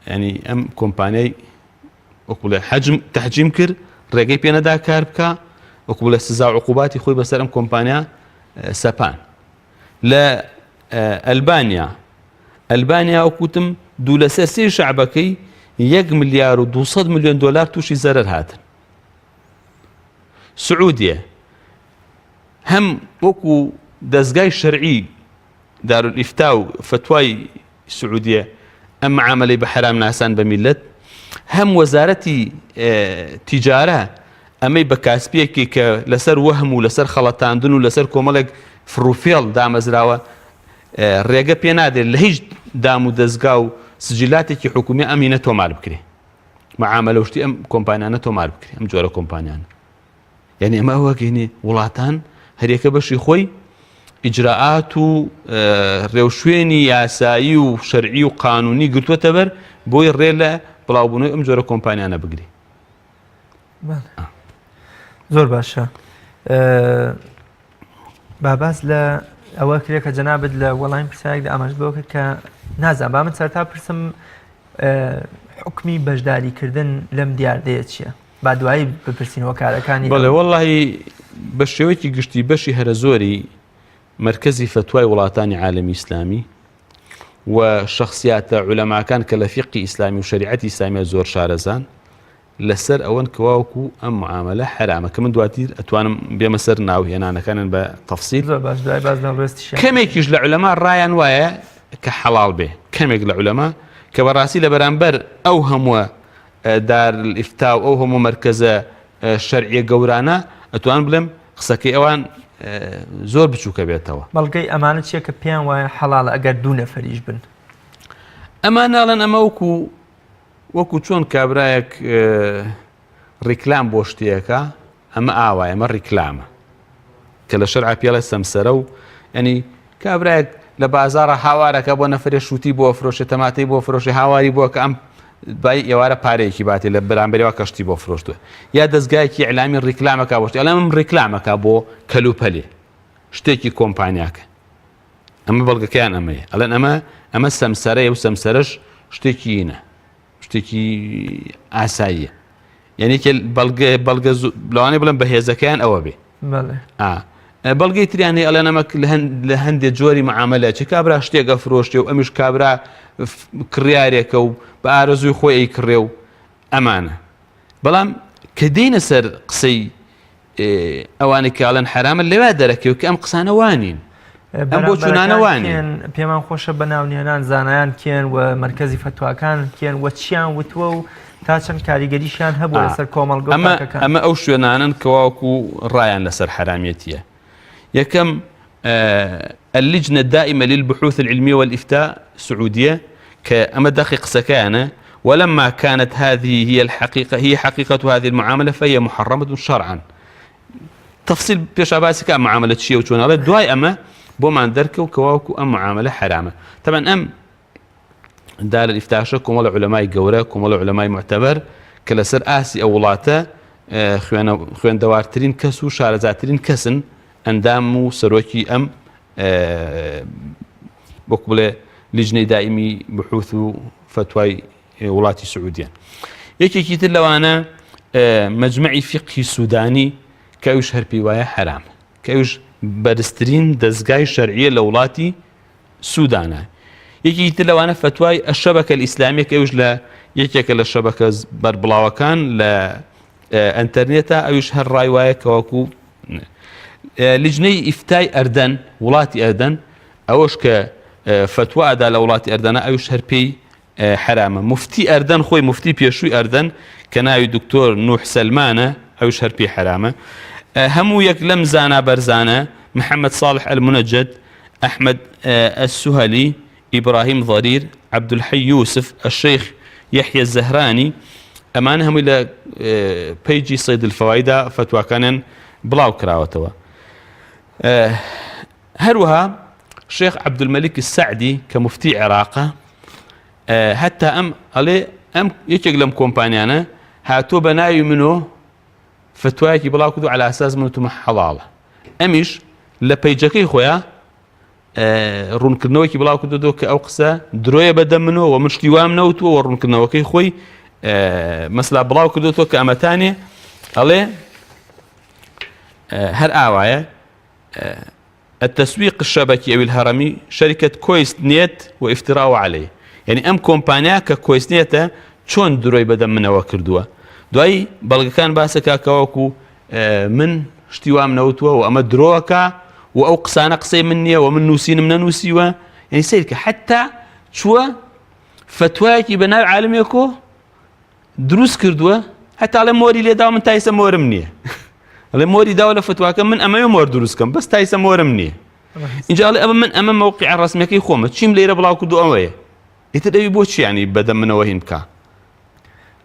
ینی ئەم کۆمپانیای وەکو لە حەجم تەحجیم کرد ڕێگەی پێنەدا کار بکە وەکو لە سزا و عقوباتی خۆی بەسەر ئەم کۆمپانیا سەپان لە ئەلبانیا وەکوتم دوو لەسەر سێ شەعبەکەی 1 ملیار و 200 ملیۆن دۆلار تووشی زەرەر هاتن سعودیە هەم وەکو دەستگای شەرعی دارولئیفتا و فتوای سعودیە ئەم معاملەی بە حرام ناسان بە میلەت هەم وەزارەتی تیجارە ئەمەی بە کاسپیەکی کە لەسەر وەهم و لەسەر خەڵەتاندن و لەسەر کۆمەڵێک فڕوفێڵ دامەزراوە ڕێگە پێ نادێت لە هیچ دام و دەستگا و سجلاتێکی حکومی ئەمینە تۆمار بکرێ معاملە وشتی ئەم کۆمپانیانە تۆمار بکرێ ئەم جۆرە کۆمپانیانە یعنی ئەمە وەگەینێ وڵاتان هەرێکە بەشی خۆی ئیجراعات و ڕێوشوێنی یاسایی و شەرعی و قانونی گرتووەتە بەر بۆی ڕێ لە بڵاوبوونەوەی ئەم جۆرە کۆمپانیانە بگری
زۆر باشە باباس لە ئەوە کرێ کە جەنابەت لە وەڵامی پرسیارێکدا ئاماژ بەوە کرد کە نازانم با من سەرتا پرسم حکمی بەشداریکردن لەم دیاردەیە چییە؟ با دوایی بپرسینەوە کارەکانی
بەڵێ وەڵڵاهی بە شێوەیەکی گشتی بەشی هەرە زۆری مرکزی فتوای وڵاتانی عالەمی ئیسلامی و شخصیاتە عولەماکان کە لە فیقی ئیسلامی و شریعەتی ئیسلامیە زۆر شارەزان لەسەر ئەوەن کەواوەکو ئەم معاملە حرامە کە من دواتر ئەتوانم بێمە سەر ناوهێنانەکانن بە تەفسیل کەمێکیش لە عولەما ڕایان وایە کە حەڵاڵ بێ کەمێک لە عولەما کە بەڕاستی لە بەرامبەر ئەو هەمووە دارولئیفتا و ئەو هەموو مەرکەزە شەرعیە گەورانە ئەتوان بڵێم قسەکەی ئەوان زۆر بچووکە بێتەوە
بەڵگەی ئەمانە چیە کە پێیان وایە حەڵاڵە ئەگەر دوو نەفەریش بن
ئەمان ناڵێن ئەمە وەکو چۆن کابرایەک ڕیکلام بۆ شتێکە ئەمە ئاوایە ئەمە ڕیکلامە کە لە شەرعا پێڵە سەمسەرە و ینی کابرایەک لە بازاڕە هاوارەکە بۆ نەفرێ شووتی بۆ فرۆشێ تەماتەی بۆ فرۆشی هاواری بووە کە ئەم بای ئێوارە پارەیەکی باتی لە بەرامبەرەوە کەشتی بۆ فرۆشتووە یا دەستگایەکی ئەعلامی ڕیکلامەکە بۆ شتی ئەڵێم ڕیکلامەکە بۆ کەلوپەلێ شتێکی کۆمپانیاکە ئەمە بەڵگەکەیان ئەمەیە ئەڵێن ئەمە سەمسەرەیە و سەمسەرش شتێکی اینە شتێکی ئاساییە یعنی بەڵگە لەوانەیە بڵێن بەهێزەکەیان ئەوە بێ بەڵگەی تریانەی ئەڵێن ئەمە لە هەندێک جۆری معاملە چ کابرا شتێکە فرۆشتێ و ئەمیش کابرا کڕیارێکە و بە ئارەزووی خۆی ئەی کڕێ و ئەمانە بەڵام کە دێنە سەر قسەی ئەوانێک کاڵەن حرامە لەوێ دەرەکەوە کە ئەم قسانە وانین ئەم بۆ چونانەوانین
پێمان خۆشە بەناونێنان زانایان کێن و مرکزی فتواکان کێن و چیان وتووە و تا چەند کاریگەریشیان هەبوو لەسەر کۆمەڵگە
ئەمە ئەو شوێنانن کەواوەکو ڕایان لەسەر حرامەتیە یەکەم اللجنة الدائمة للبحوث العلمية والإفتاء السعودية كأما دقيق سكانة، ولما كانت هذه هي الحقيقة، هي حقيقة هذه المعاملة، فهي محرمة شرعا. تفصيل بيش عباسي كأم معاملة شيء وشون على دواي أما بومان دركه وكواكو أم معاملة حرامة. طبعا أم دار الإفتاء شكم ولا علماء جوركم ولا علماء معتبر كلا سر آسي أولاته خوان دوارترين كسو شارزاترين كسن اندامو سروكي أم بقبله لجنة دائمي بحوث فتوى ولاتي السعودية. يكي كيتر لو أنا مجمعي فقهي سوداني كايوش هربيوايا حرام، كايوش برسترين دزقاي شرعية لولاتي سودانا. يكي كيتر لو أنا فتوى الشبكة الإسلامية كايوش لا يكيك للشبكة بربلاوكان لا انترنتا أيوش هالرايوايا كواكو لجنة إفتاء أردن ولاتي أردن أوش كفتوى أدا لولاتي أردن أيوش هربي حرامة. مفتي أردن خوي مفتي بيشوي أردن كنايو دكتور نوح سلمانة أيوش هربي حرامة. همو يك لمزانا برزانة محمد صالح المنجد، أحمد السهلي، إبراهيم ضرير، عبد الحي يوسف، الشيخ يحيى الزهراني، أمانهم إلى بيجي صيد الفوائد فتوى كان بلاو كراوتوا. هروها الشيخ عبد الملك السعدي كمفتي عراقة حتى أم عليه أم يكلم كومبانيانا هاتو بنايو منه فتوى كي بلاو كدو على أساس منه تم حلالة أمش لبيجكي خويا رون كرنوي كي بلاو كدو دو كأوقسة دروية بدم منه ومشكي وامنوتو ورون كرنوي كي خوي مثلا بلاو كدو تو كأمتاني عليه هر آواية التسويق الشبكي أو الهرمي شركة كويس نيت وافتراء عليه. يعني أم كومبانيا ككويس نيته شون دروي بدم منه وكردوه دواي بلغ كان باسكا كواكو من اشتوا منوتوا وأما دروكا وأوقسانا قصي مني ومن نوسين من نوسيوا. يعني سيرك حتى شو فتواكي بناء عالميكو دروس كردوه حتى على موري اللي داو من تايسا مور منيه على موري داو فتواك من أما يمور دروس كم بس تايسا مور منيه إن جاء لي من أمام موقع الرسمي كي خومة تشيم ليرة بلاو كدو أويه يتدعي بوش يعني بدأ من وهين بكا.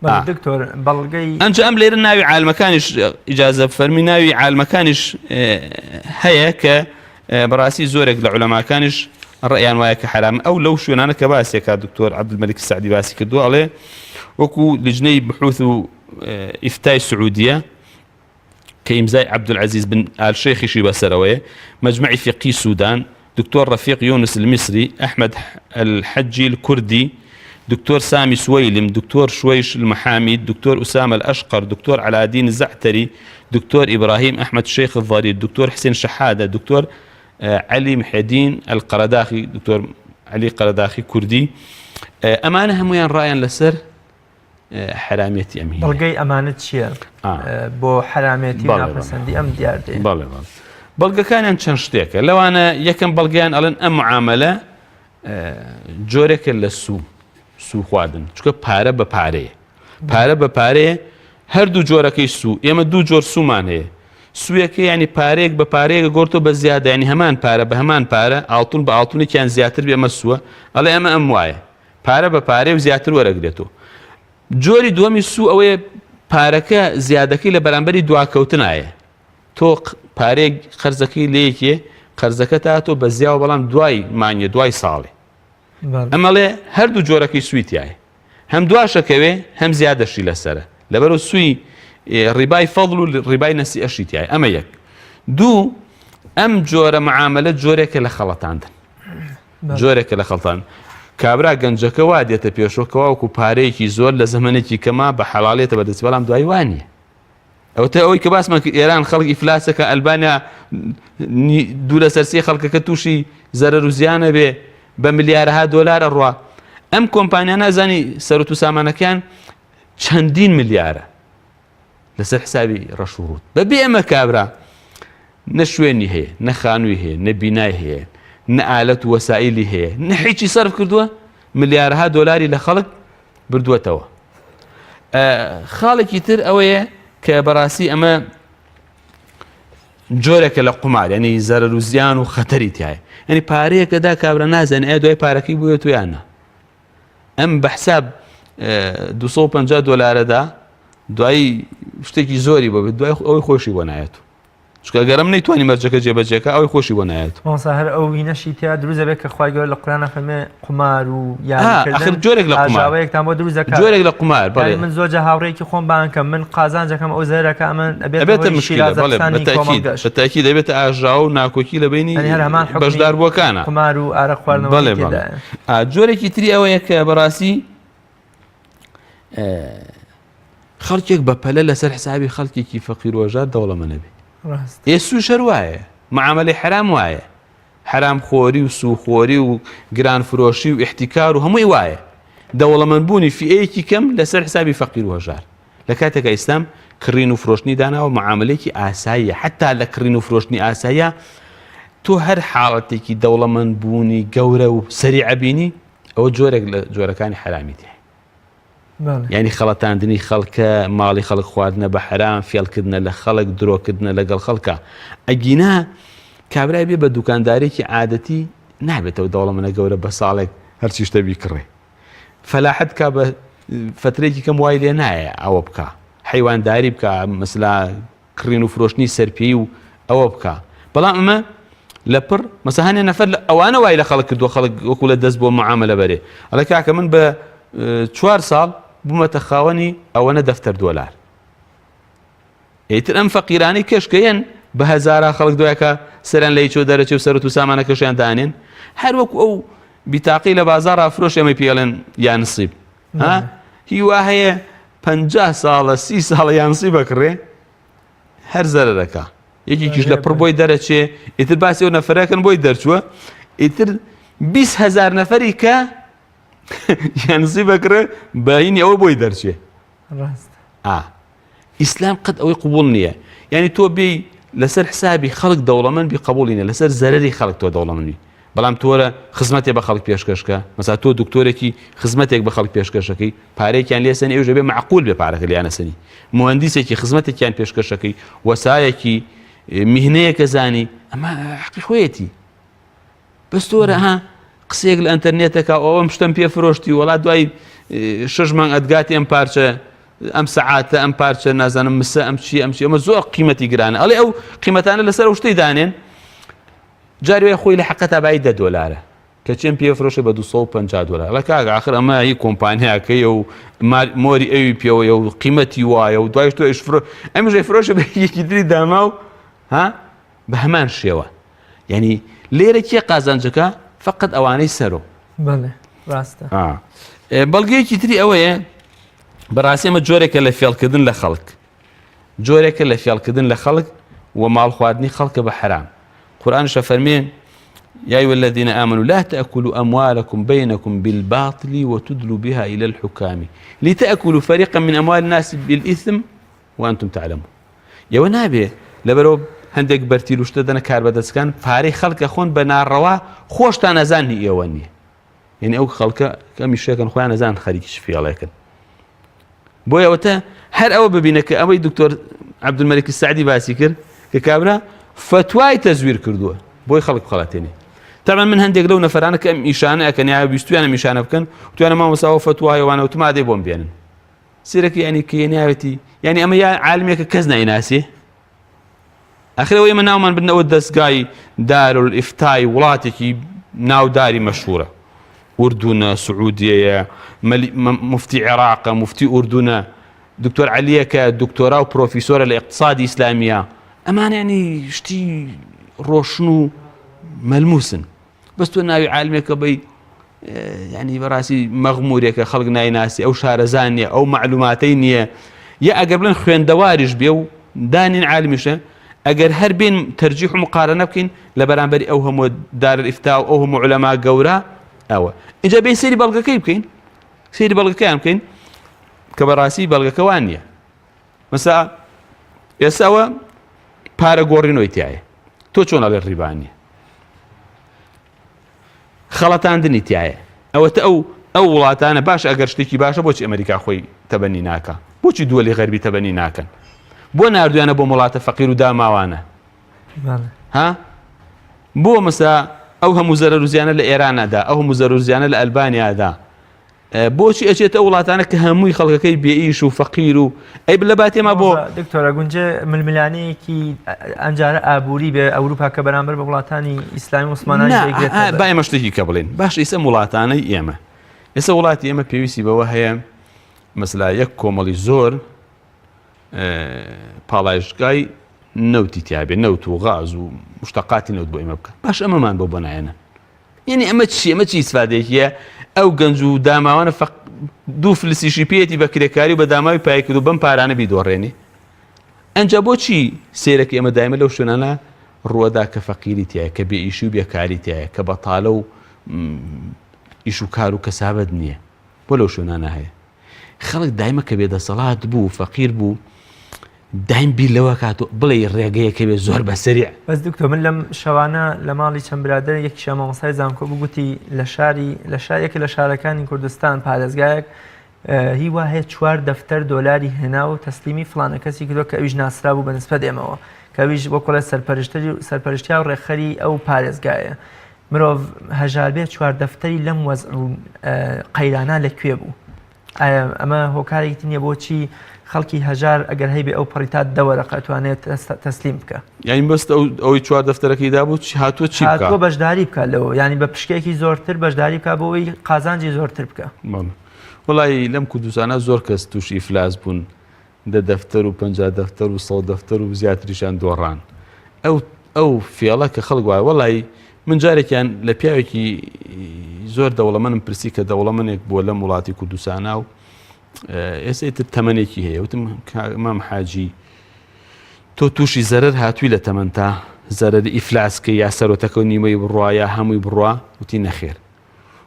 دكتور بلغي
أنجا أم ليرة ناوي على المكانش إجازة فرمي ناوي على المكانش هيا ك براسي زورك لعلماء كانش الرأيان ويا كحرام أو لو شو أنا كباسي كدكتور عبد الملك السعدي باسي كدو عليه وكو لجنة بحوث إفتاء السعودية كإمزاء عبد العزيز بن آل شيخ شيبة سروية، مجمعي فقهي السودان، دكتور رفيق يونس المصري، أحمد الحجي الكردي، دكتور سامي سويلم، دكتور شويش المحامي، دكتور أسامة الأشقر، دكتور علاء الدين الزعتري، دكتور إبراهيم أحمد الشيخ الضرير، دكتور حسين شحادة، دكتور علي محي الدين القرداخي، دكتور علي قرداخي كردي. أمانة هميان رأيا لسر حراميتي أمهي
بلغي أمانة شيء بو حراميتي ناقصندي أم دياردي
بلغي كان چند شتيك لو أنا يكن بلغيان ألن أم معاملة جورك للسو سو خوادن چونکە پارە بە پارەیە هەر دوو جۆرەکەی سو ئێمە دوو جۆر سومان هەیە سویەکە یعنی پارێک بە پارەیەک گۆرتۆ بە زیادە ینی هەمان پارە بە هەمان پارە ئاڵتون بە ئاڵتونێکیان زیاتر بێ ئەمە سووە ئەڵێ ئەمە ئەم وایە پارە بە پارەی و زیاتر وەرەگرێتەوە. جۆری دووەمی سو ئەوەیە پارەکە زیادەکەی لە بەرامبەری دواکەوتنایە تۆ پارێک قەرزەکەی لە یەکێ قەرزەکە تاتۆ بە زیاوە بەڵام دوای مانگە دوای ساڵێ ئەمەڵێ هەردوو جۆرەکەی سویتیایە هەم دواشەکەوێ هەم زیادەشی لەسەرە لەبەرەوە سوی ڕیبای فەضڵ و ڕیبای نەسی ئەشیتیایە. ئەمە یەک. دوو ئەم جۆرە معاملە جۆرێکە لە خەڵەتاندن جۆرێکە لە خەڵتان کابرا گەنجەکە وا دێتە پێشۆکەوە وەکو پارەیەکی زۆر لە زەمانێکی کەما بە حەڵالێتە بەدەست بەڵام دوای وانیە ئەوتە ئەوەی کە باسمە ئێران خەڵک ئیفلاسەکە ئەلبانیا دوو لە سەرسی خەڵکەکە تووشی زەرەر و زیانە بێ بە ملیارەها دۆلار ئەڕوا ئەم کۆمپانیا نازانی سەرەت و سامانەکان چەندین ملیارە لەسەر حسابی ڕەشوڕوت بەبێ ئەمە کابرا نە شوێنی هەیە نە خانووی هەیە نە بینای هەیە نە ئالەت و وەسائیلی هەیە نە هیچی سەرف کردووە ملیارەها دۆلاری لە خەڵک بردووەتەوە. خاڵێکی تر ئەوەیە کە بەڕاستی ئەمە جۆرێکە لە قومار ینی زەرەر و زیان و خەتەری تایە ینی پارەیەکەدا کابرا نازانێ ئەە دوای پارەکەی بووە تویانە ئەم بە حساب $250 دوای شتێکی زۆری بۆ بێت دوای ئەوەی خۆشی بۆ نایەت چکە گەرم نەیتوانی مەرجەکە جێبەجێکە ئەوەی خۆشی بۆ نایەت
هەر ئەو نەشی تیا دروزە بێت کە خوای گەورە لە قورآنە فەرمێ قمار و
آخر جۆرێک لە
قمارەوەیەکتان بۆ دروست دەکات
جۆرێک لە قمار بەڵێ
من زۆرجە هاوڕێکی خۆم بانکە من قازانجەکەم ئەو زەرەکە ئەمن
ئەبێتە مشکلە بەتاکید دەبێتە ئاژا و ناکۆکی لە بینی بەشدار بووەکانە
قمار و ئارە خواردنەوە
جۆرێکی تری ئەوەیە کە بەڕاستی خەڵکێک بە پەلە لەسەر حسابی خەڵکێکی فەقیرۆژار دەوڵەمە نەبێ ئێسو شەر وایە معاملەی حرام وایە حرام خۆری و سوخۆری و گران فرۆشی و احتیکار و هەمووی وایە دەوڵەمەندبوونی فئەیەکی کەم لەسەر حسابی فەقیر و هەژار لە کاتێکە ئیسلام کڕین و فرۆشتنی داناوە معاملەیەکی ئاساییە حتا لە کڕین و فرۆشتنی ئاساییە تۆ هەر حاڵەتێکی دەوڵەمەندبوونی گەورە و سەریع بینی ئەوە جۆرێک لە جۆرەکانی حرامی تێ ینی خەڵەتاندنی خەڵکە ماڵی خەڵک خواردنە بە حرام فێڵکردنە لە خەڵک درۆکردنە لەگەڵ خەڵکە ئەگینا کابرای بێ بە دوکاندارێکی عادەتی نابێتەوە دەوڵەمەنە گەورە بە ساڵێک هەرچی شتە بیکڕێ فەلاحەت کا بە فترێکی کەم وای لێ نایە ئەوە بکە حیوانداری بکە مەسلا کڕین و فرۆشتنی سەرپێی و ئەوە بکە بەڵام ئەمە لە پڕ مەسەهانێ نەفەر ئەوانە وای لە خەڵک کردووە خەڵک وەکو لە دەست بۆ معاملە بەرێ ئەڵێ کاکە من بە 4 ساڵ بوومەتە خاوەنی ئەوەنە $10 ئیتر ئەم فەقیرانەی کەشکەیەن بە هەزارە خەڵک دوایکە سەران لەی چۆ دەرەچێ و سەرەت و سامانەکەشیان دانێن هەر وەکو ئەو بیتاقی لە بازار ئافرۆش ئەمەی پێڵێن یان نسیب هیوا هەیە 50 ساڵە 30 ساڵە یان نسیب بکڕێ هەر زەرەرەکە یەکێکیش لە پڕ بۆی دەرەچێ ئیتر باسی ئەو نەفەرەکەن بۆی دەرچووە ئیتر 20,000 نەفەری کە یانزی بکرێ باینی ئەوە بۆی دەرچێ ئیسلام قەت ئەوەی قبول نییە یعنی تۆ بێ لەسەر حسابی خەڵک دەوڵەمەند بی قبوڵینە لەسەر زەرەری خەڵک تۆ دەوڵەمەندی بەڵام تۆرە خزمەتێ بە خەڵک پێشکەشکە مەسا تۆ دکتۆرێکی خزمەتێک بە خەڵک پێشکەشەکەی پارێکیان لێسەنی ئێوژە بێ معقول بێ پارەکە لیانەسەنی مهندیسێکی خزمەتێکیان پێشکەشەکەی وەسایەکی میهنەیەکە زانی ئەمە حەقی خۆیەتی بەس تۆرە قسێک لە ئەنتەرنێتەکە ئەوەم شتم پێ فرۆشتی وڵات دوای 6 مانگ ئەدگاتی ئەم پارچە ئەم سەعاتە ئەم پارچە نازانم مسە ئەم چی ئەمە زۆر قیمەتی گرانە ئەڵێ ئەو قیمەتانە لەسەر ئەو شتەی دانێن جاری خۆی لە حەقەتە بای $10 کە چێن پێ فرۆشە بە $250 لە کاگە ئاخر ئەمە هی کۆمپانیاکەیە و مۆری ئەوی پێوەیە و قیمەتی وایە و دوای تۆ ئەمژێ فرۆشە بە یەکی تری داما و بە هەمان شێوە یعنی لێرە کێ قازانجەکە فقط ئەوانەی سەرۆ
ڕاستە
بەڵگەیەکی تری ئەوەیە بەڕاستی ئەمە جۆرێکە لە فێڵکردن لە خەڵک جۆرێکە لە فێڵکردن لە خەڵک و ماڵ خواردنی خەڵکە بە حرام قورئانش فەرمێ يا أيها الذين آمنوا لا تأكلوا أموالكم بينكم بالباطل وتدلوا بها إلى الحكام لتأكلوا فريقا من أموال الناس بالإثم وأنتم تعلمون يا نابێ لەبەرەوە هەندێک بەرتیل و شتە دەنە کاربەدەستەکان پارەی خەڵکە خۆن بە ناڕەوا خۆشتان نەزانی ئێوە نییە یعنی ئەو خەڵکە کەمی شتێکن خۆیان نەزان خەریکیش فێڵێکن بۆیە ئەوەتە هەر ئەوە ببینە کە ئەوەی دکتۆر عەبدولمەلیک سەعدی باسی کرد کە کابرا فتوای تەزویر کردووە بۆی خەڵک بخەڵاتێنێ طبعا من هەندێک لەو نەفەرانە کە ئیشانە ئەکەن یا بیستویانە میشانە بکەن توانە مامۆساوە فتوایەوانە وتمادەی بۆم بێنن سیرەکە یعنی کە یعنیاوەتی یعنی ئەمە یا عالمێکە کەس نایناسێ ئەخرەوەی ئێمە ناومان بنەوە دەستگای دارولئیفتای وڵاتێکی ناوداری مەشهورە ئوردونە سعودیەیە مفتی عێراقە مفتی ئوردونە دکتۆر عەلیەکە دکتۆرا و پرۆفیسۆرە لە ئیقتصادی ئیسلامیە ئەمان ینی شتی ڕۆشن و مەلموسن بەس تۆ ناوی عالمێکە بەی ینی بەڕاستی مەغمورێکە خەڵک نایناسی ئەو شارەزان نییە ئەو معلوماتەی نییە یا ئەگەر بڵێن خوێندەواریش بێ و دانین عالمیشە ئەگەر هەر بین تەرجیح و مقارنە بکەین لە بەرامبەری ئەو هەموو دارولئیفتا و ئەو هەموو عولەما گەورە ئەوە اینجا بێ سەیری بەڵگەکەی بکەین سەیری بەڵگەکەیان بکەین کە بەڕاستی بەڵگەکە وان نییە مەسا ئێستا ئەوە پارە گۆڕینەوەی تایە تۆ چۆن ئەڵێ ڕیبا نییە خەڵەتاندنی تایە ئەوەتە ئەو وڵاتانە باش ئەگەر شتێکی باشە بۆچی ئەمریکا خۆی تەبەنی ناکە بۆچی دووەلی غەربی تەبەنی ناکەن بۆ نردویانە بۆ وڵاتە فەقیر و داماوانە ها بۆ مەسا ئەو هەموو زەرەر و زیانە لە ئێرانەدا ئەو هەموو زەرەر و زیانە لە ئەلبانیادا بۆچی ئەچێتە وڵاتانە کە هەمووی خەڵکەکەی بێئیش و فەقیر و ئەی لە باتێمە بۆ
دکتۆرە گونجێ ململانەیەکی ئەنجارە ئابووری بێ ئەوروپا کە بەرامبەر بە وڵاتانی ئیسلامی مسلمانانی
با ئێمە شتێکی کە بڵێن باش ئێستا وڵاتانەی ئێمە ئێستا وڵاتی ئێمە پێویستی بەوە هەیە مەسلا یەک کۆمەڵی زۆر پاڵایشگای نەوتی تیابێ نەوت و غاز و مشتەقاتی نەوت بۆ ئێمە بکە باش ئەمەمان بۆ بەنایەنە یعنی ئەمە چی ئیسفادەیەکیە ئەو گەنج و داماوانە دوو فلسیشی پێێتی بە کرێکاری و بە داماوی پایکرد و بەم پارانە بیدۆڕێنی ئەنجا بۆچی سێرەکە ئێمە دایمە لەو شوێنانە ڕووەدا کە فەقیری تایە کە بێ ئیشی و بێکاری تایە کە بەتاڵە و ئیش و کار و کەسابەت نییە بۆ لەو شوێنانە هەیە خەڵک دایمە کە بێدەسەڵات بوو فەقیر بوو دایم بیر لەوە کاتۆ بڵێ ڕێگەیەکە بێ زۆر بەسەریع
بەس دکتۆر من لەم شەوانە لە ماڵی چەند برادر یەکیشە مامۆستای زانکۆ بگوتی لە شارێکی لە شارەکانی کوردستان پارێزگایەک هی وا هەیە 4 دەفتەر دۆلاری هێنا و تەسلیمی فلانە کەسی کردووە کە ئەویش ناسرا بوو بەنسبەت ئێمەوە کە ئەویش بۆ کۆڵە سەرپەرشتیا و ڕێکخەری ئەو پارێزگایە مرۆڤ هەژار بێ 4 دەفتەری لەم وەزع قەیرانە لەکوێ بوو ئەمە هۆکارێکی نییە بۆچی خەڵکی هەژار ئەگەر هەیبێ ئەو پڕیتات دەوەرەقە توانێت تەسلیم بکە
یعنی بەست ئەوەی 4 دەفتەرەکەیدا بوو هاتووە چی بکە
هاتووە بەشداری بکە لەوە ینی بە پشکێکی زۆرتر بەشداری بکە بۆ ئەوەی قازانجی زۆرتر بکە
وڵی لەم کوردستانە زۆر کەس تووشی ئیفلاس بوون 10 دەفتەر و 50 دەفتەر و 100 دەفتەر و زیاتریشان دۆڕان ئەو فێڵە کە خەڵک وایە وڵی من جارێکیان لە پیاوێکی زۆر دەوڵەمەندم پرسی کە دەوڵەمەندێک بۆ لەم وڵاتی کوردستانە و ئێستا تەمەنێکی هەیە وتم مام حاجی تۆ تووشی زەرەر هاتووی لە تەمەنتا زەرەر ئیفلاسکە یا سەرۆتەکە و نیمەی بڕوا یا هەمووی بڕوا وتی نەخێر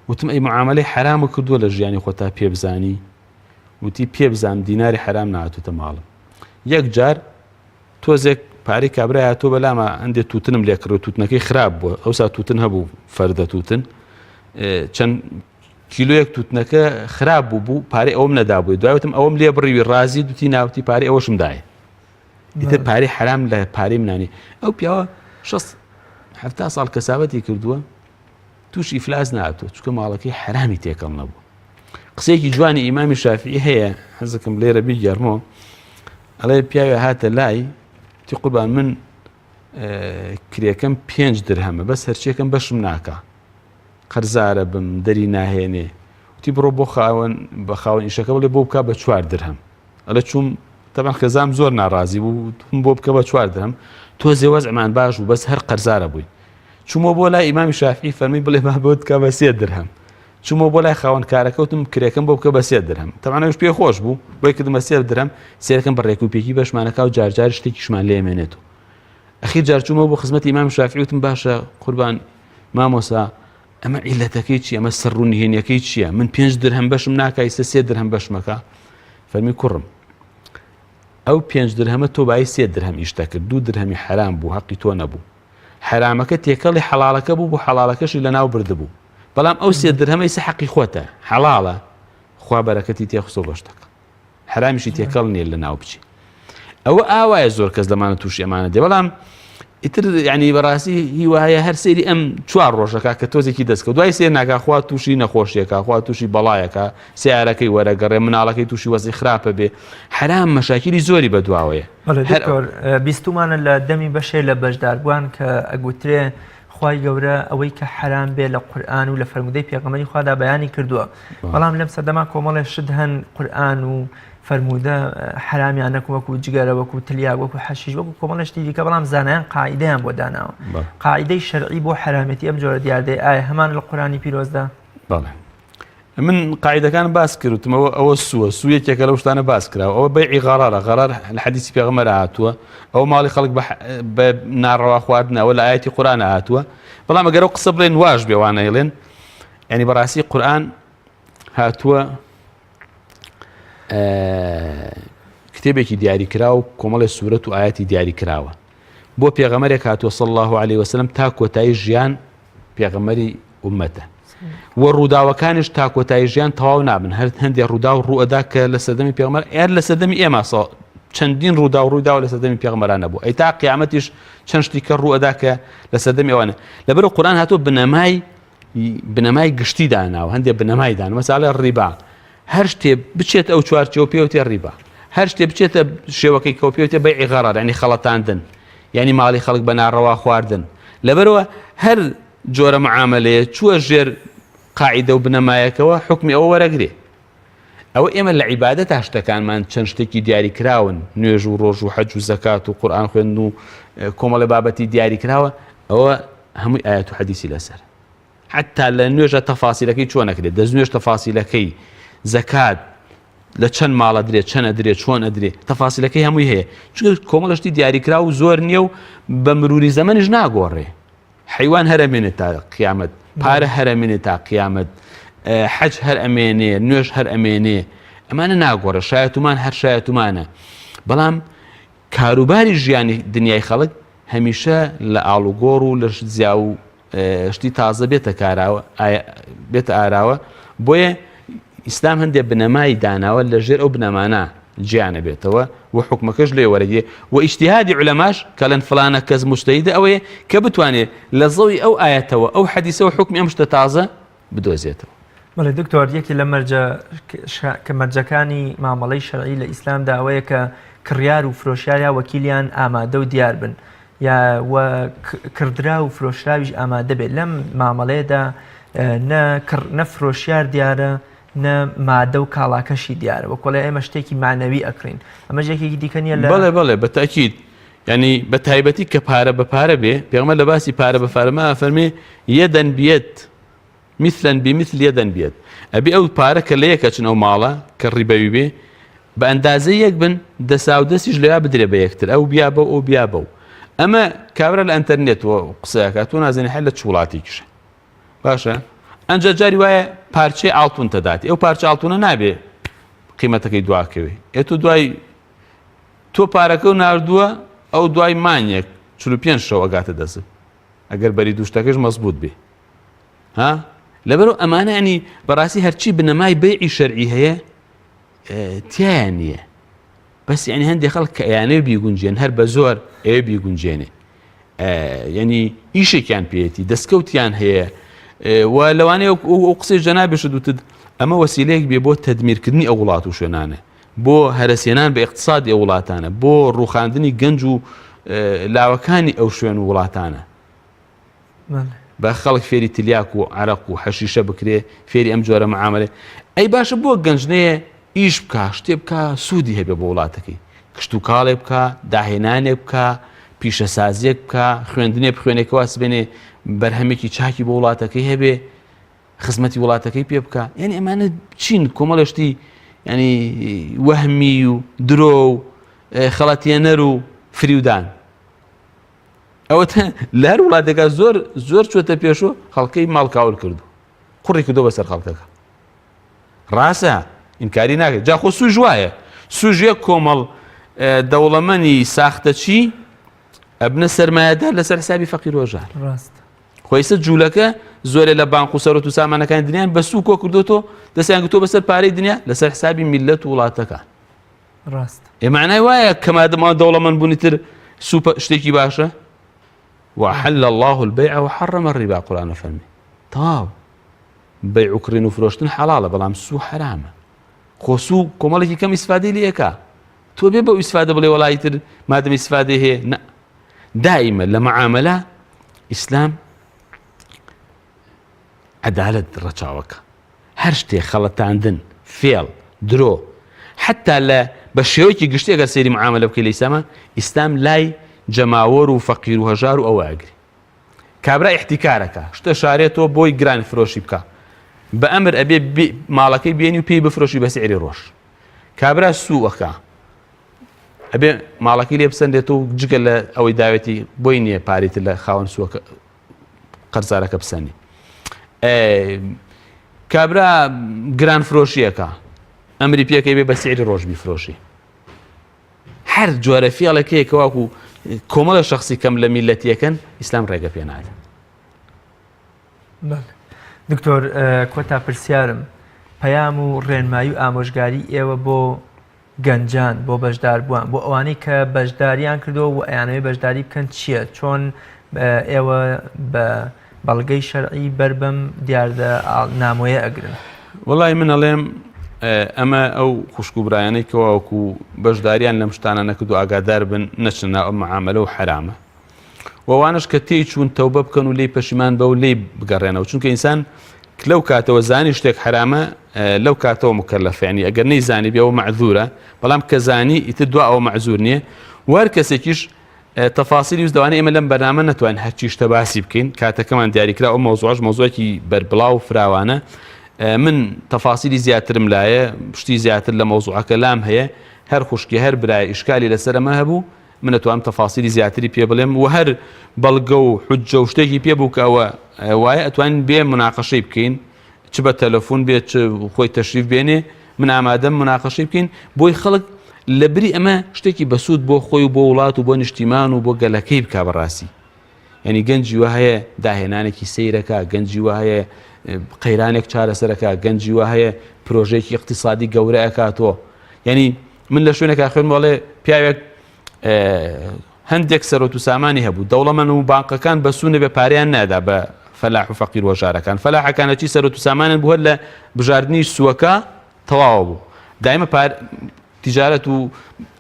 وتم ئەی معاملەی حرامە کردووە لە ژیانی خۆتا پێ بزانی وتی پێ بزان دیناری حرام نهاتوتە ماڵم یەک جار تۆزێک پارەی کابرای هاتۆ بەلامە ئەندێ تووتنم لێ کڕ تووتنەکەی خراپ بووە ئەوسا تووتن هەبوو فەردە تووتن چەند کیلۆیەک تووتنەکە خراپ بوو پارەی ئەوم نەدابووی دوایوتم ئەوم لێ بڕیوی ڕازی دوتی ناوتی پارەی ئەوەشم دایە ئیتر پارەی حرام لە پارەی منانی ئەو پیاوە 60 ساڵ کەسابەتی کردووە تووش ئیفلاس نهاتوە چونکە ماڵەکەی حرامی تێکەڵ نەبوو قسەیەکی جوانی ئیمامی شافعی هەیە حەزەکەم لێرە بیگەڕمەوە ئەڵێ پیاوێ هاتە لای تی قوربان من کرێکەم 5 درهەمە بەس هەرچێکم بەشم ناکە قەرزارە بم دەری ناهێنێ وتی بڕۆ بۆ بە خاوەن ئیشەکە بڵێ بۆ بکە بە 4 درهەم ئەلە چوم تەبەن خێزام زۆر ناڕازی بوو بۆ بکە بە 4 درهەم تۆ زێوەزعمان باش بوو بەس هەر قەرزارە بووی چوومە بۆ لای ئیمامی شافعی فەرمی بڵێ با بۆ بکە بە 3 درهەم چوومە بۆ لای خاوەن کارەکەوتم کرێکم بۆ بکە بە 3 درهەم تەمانەوەش پێ خۆش بوو بۆی کردمە 3 درهەم سێرەکەم بە ڕێکوپێکی بەشمانەکە و جارجار شتێکیشمان لێمێنێتەوە ئەخیر جار چوومە بۆ خزمەتی ئیمامی شافعی وتم باشە قوربان مامۆسا ئەمە عیلەتەکەی چیە ئەمە سەر و نهێنیەکەی چییە من 5 درهەم بەشم ناکای 3 درهەم بەشمەکە فەرمی کوڕم ئەو 5 درهەمە تۆ بای 3 درهەم ئیشتە کرد 2 درهەمی حرام بوو حەقی تۆ نەبوو حرامەکە تێکەڵی حەڵاڵەکە بوو بۆ حەڵاڵەکەشی لەناو بردبوو بەڵام ئەو 3 درهەمەی سە حەقی خۆتە حەڵاڵە خوا بەرەکەتی تێخستۆ بەشتەکە حرامیشی تێکەڵ نیە لەناو بچی ئەوە ئاوایە زۆر کەس دەمانە تووشی ئەمانە دێ بەڵام ئیتر یعنی بەڕاستی هی وایە هەر سەیری ئەم 4 ڕۆژەکە کە تۆزێکی دەستکە دوای سێر ناکخوا تووشی نەخۆشیەکە خوا تووشی بەڵایەکە سیارەکەی وەرەگەڕێ مناڵەکەی تووشی وەزی خراپە بێ حرام مەشاکیلی زۆری بەدواوەیە
بیستمانە لە دەمی بەشێ لە بەشداربووان کە ئەگوترێ خوای گەورە ئەوەی کە حرام بێ لە قورئان و لە فەرمودەی پێغەمبەری خوادا بەیانی کردووە بەڵام لەم سەردەما کۆمەڵێ شت هەن قورئان و فەرمودە حرامیان نەکو وەکو جگەرە وەکو تلیا وەکو حەشیش وەکو کۆمەڵشتی دیکە بەڵام زانایان قاعیدەیان بۆ داناوە قاعیدەی شەرعی بۆ حرامەتی ئەم جۆرە دیاردەی ئایا هەمان لە قورئانی پیرۆزدا
بەڵێ من قاعدەکان باس کردوتمەوە ئەوە سوویەکێکە لەو شتانە باس کراوە ئەوە بەیعی غەرارە غەرار لە حەدیسی پێغەمبەر هاتووە ئەو ماڵی خەڵک بە ناڕەوا خواردنەوە لە ئاەتی قورئان هاتووە بەڵام ئەگەر ئەو قسە بڵێن واش بێ وانەیڵێن یعنی بەڕاستی قورئان هاتووە کتێبێکی دیاری کراوە و کۆمەڵی سوورەت و ئاەتی دیاری کراوە بۆ پێغەمبەرێک هاتووە صلی الله عليه وسلم تا کۆتایی ژیان پێغەمبەری ئومەتە و ڕووداوەکانیش تا کۆتایی ژیان تەواو نابن هەندێک ڕوودا و ڕوئەدا کە لە سەردەمی پێغەمبەر یان لە سەردەمی ئێمە چەندین ڕوودا و ڕوویدا و لە سەردەمی پێغەمبەران نەبوو ئەی تا قیامەتیش چەند شتی کە ڕوئەدا کە لە سەردەمی ئەوانە لەبەرەوە قورئان هاتۆ بنەمای گشتی داناوە هەندێک بنەمای دان مەسالە ڕیبا هەر شتێ بچێت ئەو چوارچێوە پێوتێ ڕیبا هەر شتێ بچێتە شێوەکەی کە پێوتێ بەیعی غەرەر یعنی خەڵەتاندن یعنی ماڵی خەڵک بە ناڕەوا خواردن لەبەرەوە هەر جۆرە معاملەیە چووە ژێر قاعیدە و بنەمایەکەوە حکمی ئەوە وەرەگرێ ئەوە ئێمە لە عیبادەت تا شتەکانمان چەند شتێکی دیاری کراون نوێژ و ڕۆژ و حەج و زەکات و قورئان خوێندن و کۆمەڵە بابەتی دیاری کراوە ئەوە هەمووی ئایەت و حەدیسی لەسەر حتا لە نوێژە تەفاسیلەکەی چۆن نەکرێت دەستنوێژ تەفاسیلەکەی زەکات لە چەند ماڵە درێت چەند ئەدرێت چۆن ئەدرێت تەفاسیلەکەی هەمووی هەیە چونکە کۆمەڵشتی دیاریکرا و زۆر نییە و بە مروری زەمەنیش ناگۆڕێ حیوان هەرەمێنێت تا قیامەت پارە هەرەمێنێت تا قیامەت حەج هەر ئەمێنێ نوێژ هەر ئەمێنێ ئەمانە ناگۆڕە شایەتومان هەر شایەتومانە بەڵام کاروباری ژیانی دنیای خەڵک هەمیشە لە ئاڵوگۆڕ و لە زیا و شتی تازە بێتە کاراوە بێتە ئاراوە بۆیە ئیسلام هەندێک بنەمای داناوە لە ژێر ئەو بنەمانە گیانە بێتەوە و حکمەکەش لێ وەرەگێ و ئیجتیهادی عولەماش کە لەن فلانە کەس مجتەهیدە ئەوەیە کە بتوانێت لە زەوی ئەو ئایەتەوە ئەو حەدیسەوە حکمی ئەم شتە تازە بدۆزێتەوە.
بەڵێ دکتۆر یەکی لە مەرجەکانی مامەڵەی شەرعی لە ئیسلامدا ئەوەیە کە کڕیار و فرۆشیار یا وەکیلیان ئامادە و دیار بن یا کردرا و فرۆشراویش ئامادە بێت لەم مامەڵەیەدا نە فرۆشیار دیارە نە مادە و کاڵاکەشی دیارە وە کۆڵێ ئێمە شتێکی معنەوی ئەکرین ئەمە ژێکێکی دیکە نیە لە
بەڵێ بە تاکید ینی بە تایبەتی کە پارە بە پارە بێ پێغەمبەر لە باسی پارە بە پارەما فەرمێ یەدەن بێت مثلا بمثل یەدەن بێت ئەبێ ئەو پارە کە لە یەکە چن ئەو ماڵە کە ڕیبەوی بێ بە ئەندازە یەک بن دەسا و دەستیش لەویا بدرێ بە یەکتر ئەو بیا بە ئەو بیا بە ئەمە کابرا لە ئەنتەرنێتەوە قسەیەکە تۆ نازانێ هەر لە چ وڵاتێکیشە باشە ئەنجا جاری وایە پارچەی ئاڵتون تەداتی ئەو پارچە ئاڵتونە نابێ قیمەتەکەی دواکەوێ ئێتۆ دوای تۆ پارەکە و ناردووە ئەو دوای مانیەک 45 شەو ئەگاتە دەست ئەگەر بەری دووشتەکەش مەزبوط بێ ها لەبەرەوە ئەمانە ینی بەڕاستی هەرچی بنەمای بەیعی شەرعی هەیە تیایان نییە بەس یعنی هەندێک خەڵک کە ئەیانەوێ بیگونجێن هەر بە زۆر ئەوێ بیگونجێنێ یعنی ئیشێکیان پێێتی دەستکەوتیان هەیە و لەوانەیە ئەو قسەی جەنابێ شدوتت ئەمە وەسیلەیەک بێ بۆ تەدمیرکردنی ئەو وڵات و شوێنانە بۆ هەرەسێنان بە اقتصادی ئەو وڵاتانە بۆ ڕووخاندنی گەنج و لاوەکانی ئەو شوێن و وڵاتانە بە خەڵک فێری تلیاک و عەرەق و حەشیشە بکرێ فێری ئەم جۆرە معاملێ ئەی باشە بۆ گەنجنەیە ئیش بکە شتێ بکە سوودی هەبێ بۆ وڵاتەکەی کشت و کاڵێ بکە داهێنانێک بکە پیشەسازیەک بکە خوێندنێ بخوێنێکەوە سبێنێ بەرهەمێکی چاکی بۆ وڵاتەکەی هەبێ خزمەتی وڵاتەکەی پێ بکە یعنی ئەمانە چین کۆمەڵشتی ینی وەهمی و درۆ و خەڵەتێنەر و فریودان ئەوە لە هەر وڵاتێکە زۆر چۆتە پێشۆ خەڵکەی ماڵکاول کردو قوڕی کردو بەسەر خەڵکەکە ڕاستە ئینکاری ناکرێت جا خۆ سوژ وایە سوژە کۆمەڵ دەوڵەمەنی ساختەچی ئەبنە سەرمایەدار لەسەر حسابی فەقیر و ژار
ڕاست
خۆیسە جوولەکە زۆرێ لە بانق و سەرۆت و سامانەکانی دنیایان بە سوو کۆ کردوتۆ دەستیان کردۆ بەسەر پارەی دنیا لەسەر حسابی میلەت و وڵاتەکان
ڕاست
معنای وایە کەمادەما دەوڵەمەند بوونی تر سوپە شتێکی باشە وحل الله البيع وحرم الربا قرآن فەرمی تەواو بەیع و کڕین و فرۆشتن حەڵاڵە بەڵام سوو حرامە خۆ سوو کۆمەڵێکی کەم ئیسفادەی لێکە تۆ بێ بەو ئیسفادە بڵێ وەڵای تر مادەم ئیسفادەی هەیە دائیمە لە مەعامەلە ئیسلام عەدالەت ڕەچاوەکە هەر شتێک خەڵەتاندن فێڵ درۆ حتا لە بە شێوەیەکی گشتی ئەگەر سەیری مەعامەلە بکەی لە ئیسلامە ئیسلام لای جەماوەر و فەقیر و هەژار و ئەوە ئەگری کابرا ئیحتیکارەکە شتە شارێتەوە بۆی گران فرۆشی بکە بە ئەمر ئەبێ ماڵەکەی بێنی و پێی بفرۆشی بە سعری ڕۆژ کابرا سووەکە ئەبێ ماڵەکەی لێ بسەندێت و جگە لە ئەوەی داوێتی بۆی نییە پارێتر لە خاوەن سووەکە قەرزارەکە بسەنی کابرا گران فرۆشیەکە ئەمری پێکەی بێ بە سعری ڕۆژ بیفرۆشی هەر جۆرە فێڵێکەیە کەواکو کۆمەڵە شخصی کەم لە میلەتیەکەن ئیسلام ڕێگە پێ نادە.
دکتۆر کۆتا پرسیارم پەیام و ڕێنمایی و ئامۆژگاری ئێوە بۆ گەنجان بۆ بەشدار بووان بۆ ئەوانەی کە بەشداریان کردەوە و ئەیانەوەی بەشداری بکەن چییە چۆن ئێوە بە بەڵگەی شەرعی بەربەم دیاردە نامۆیە ئەگرن
وڵی من ئەڵێم ئەمە ئەو خوشکوبرایانەی کەواوەکو بەشداریان لەم شتانە نەکرد و ئاگادار بن نەچنە ئەو معاملە و حرامە وەوانش کە تێی چوون تەوبە بکەن و لێی پەشیمان بە و لێی بگەڕێنەوە چونکە ئینسان لەو کاتەوە زانی شتێک حرامە لەو کاتەوە مکەلەفێنی ئەگەر نەیزانی بێەوە معذورە بەڵام کە زانی ئیتر دوا ئەوە معذور نییە وەر کەسێکیش تەفاسیلی وز دەوانێت ئێمە لەم بەرنامە نەتوانین هەرچی شتە باسی بکەین کاتەکەمان دیاریکرا ئەو مۆزوعش مۆزوعێکی بەربڵاو و فراوانە من تەفاسیلی زیاترم لایە شتی زیاتر لە مۆزوعەکە لام هەیە هەر خوشکی هەر برای ئیشکالی لەسەرەمە هەبوو من نەتوانم تەفاسیلی زیاتری پێ بڵێم و هەر بەڵگە و حجە و شتێکی پێ بوو کە ئەوە وایە ئەتوانین بێ مناقەشەی بکەین چ بە تەلەفۆن بێت خۆی تەشریف بێنێ من ئامادەم مناقەشەی بکەین بۆی خەڵک لە بری ئەمە شتێکی بەسوود بۆ خۆی و بۆ وڵات و بۆ نیشتیمان و بۆ گەلەکەی بکا بەڕاستی یعنی گەنجی وە هەیە داهێنانێکی سەیرەکە گەنجی وە هەیە قەیرانێک چارەسەرەکە گەنجی وە هەیە پرۆژێکی اقتصادی گەورە ئەکاتۆ یعنی من لە شوێنێکا خوێن وڵێ پیاوێک هەندێک سەرۆت و سامانی هەبوو دەوڵەمەند و بانقەکان بەسوونە بێ پاریان نادا بە فەلاح و فەقیر وەژارەکان فەلاحەکانەکی سەرۆت و سامانن بووە لە بژاردننی سووەکە تەواوە بوو دایمە تیجارەت و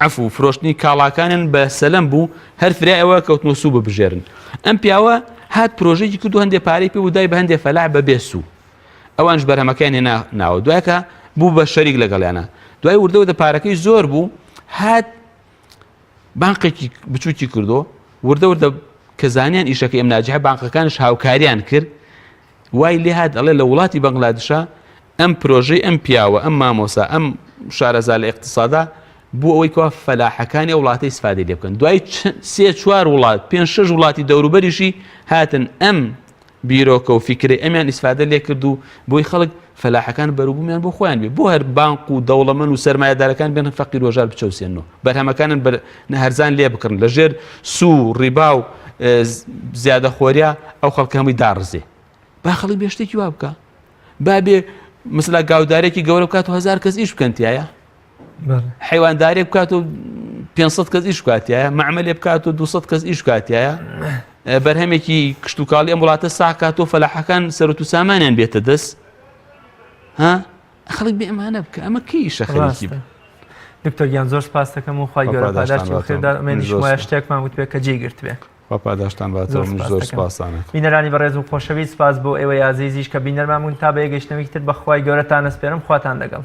عەفو و فرۆشتنی کاڵاکانیان بە سەلەم بوو هەر فرای ئەوە کەوتنەوە سوو ببژێرن ئەم پیاوە هات پرۆژێکی کرد و هەندێک پارەی پێ بوو دای بە هەندێک فەلاح بەبێ سوو ئەوانش بەرهەمەکان هێنا ناوە دوایکە بوو بە شەریک لەگەڵیانە دوای وردەوە پارەکەی زۆر بوو هات بانقێکی بچووکی کردو وردە کە زانیان ئیشەکە ئەم ناجیحە بانقەکانش هاوکاریان کرد وای لێ هات ئەڵێ لە وڵاتی بەنگلادێشە ئەم پرۆژەی ئەم پیاوە ئەم مامۆسا ئەم شارەزا لە اقتصادا بوو ئەوەی کەوا فەلاحەکانی ئەو وڵاتەی استفادەی لێ بکەن دوای 3-4 وڵات 5-6 وڵاتی دەوروبەریشی هاتن ئەم بیرۆکە و فیکرەی ئەمیان ئیسفادە لێ کرد و بۆی خەڵک فەلاحەکان بەروبوومیان بۆ خۆیان بێ بۆ هەر بانق و دەوڵەمەند و سەرمایەدارەکان بێنن فەقیر وەژار بچەوسێنەوە بەرهەمەکانن هەرزان لێ بکڕن لە ژێر سوو ڕیبا و زیادەخۆریا ئەو خەڵکە هەمووی داڕزێ با خەڵک بێ شتێکی وا بکە با بێ مثلا گاودارێکی گەورە بکات و 1000 کەس ئیش بکەن تایە حیواندارێک بکات و 500 کەس ئیش بکاتایە معمەلێ بکات و 200 کەس ئیش بکاتایە بەرهەمێکی کشت و کاڵی ئەم وڵاتە ساکات و فەلاحەکان سەرۆت و سامانیان بێتە دەست ها خەڵک بێ ئەمانە بکە ئەمە کەی ئیشە خەریکی
دکتۆر گیان زۆر سپاس دەکەم و خوای گەورە پاداشتی بخێردا ئەمێنیش وایە شتێکمان وت بێ کە جێگرت بێ
پاداشتان باتەوە زۆر سپاسانە
بینەرانی بەڕێز و خۆشەویست سپاس بۆ ئێوەی ئازیزیش کە بینەرمان بوون تا بە یەگەشتنەوەی تر بەخوای گەورەتان ئەسپێرم خواتان لەگەڵ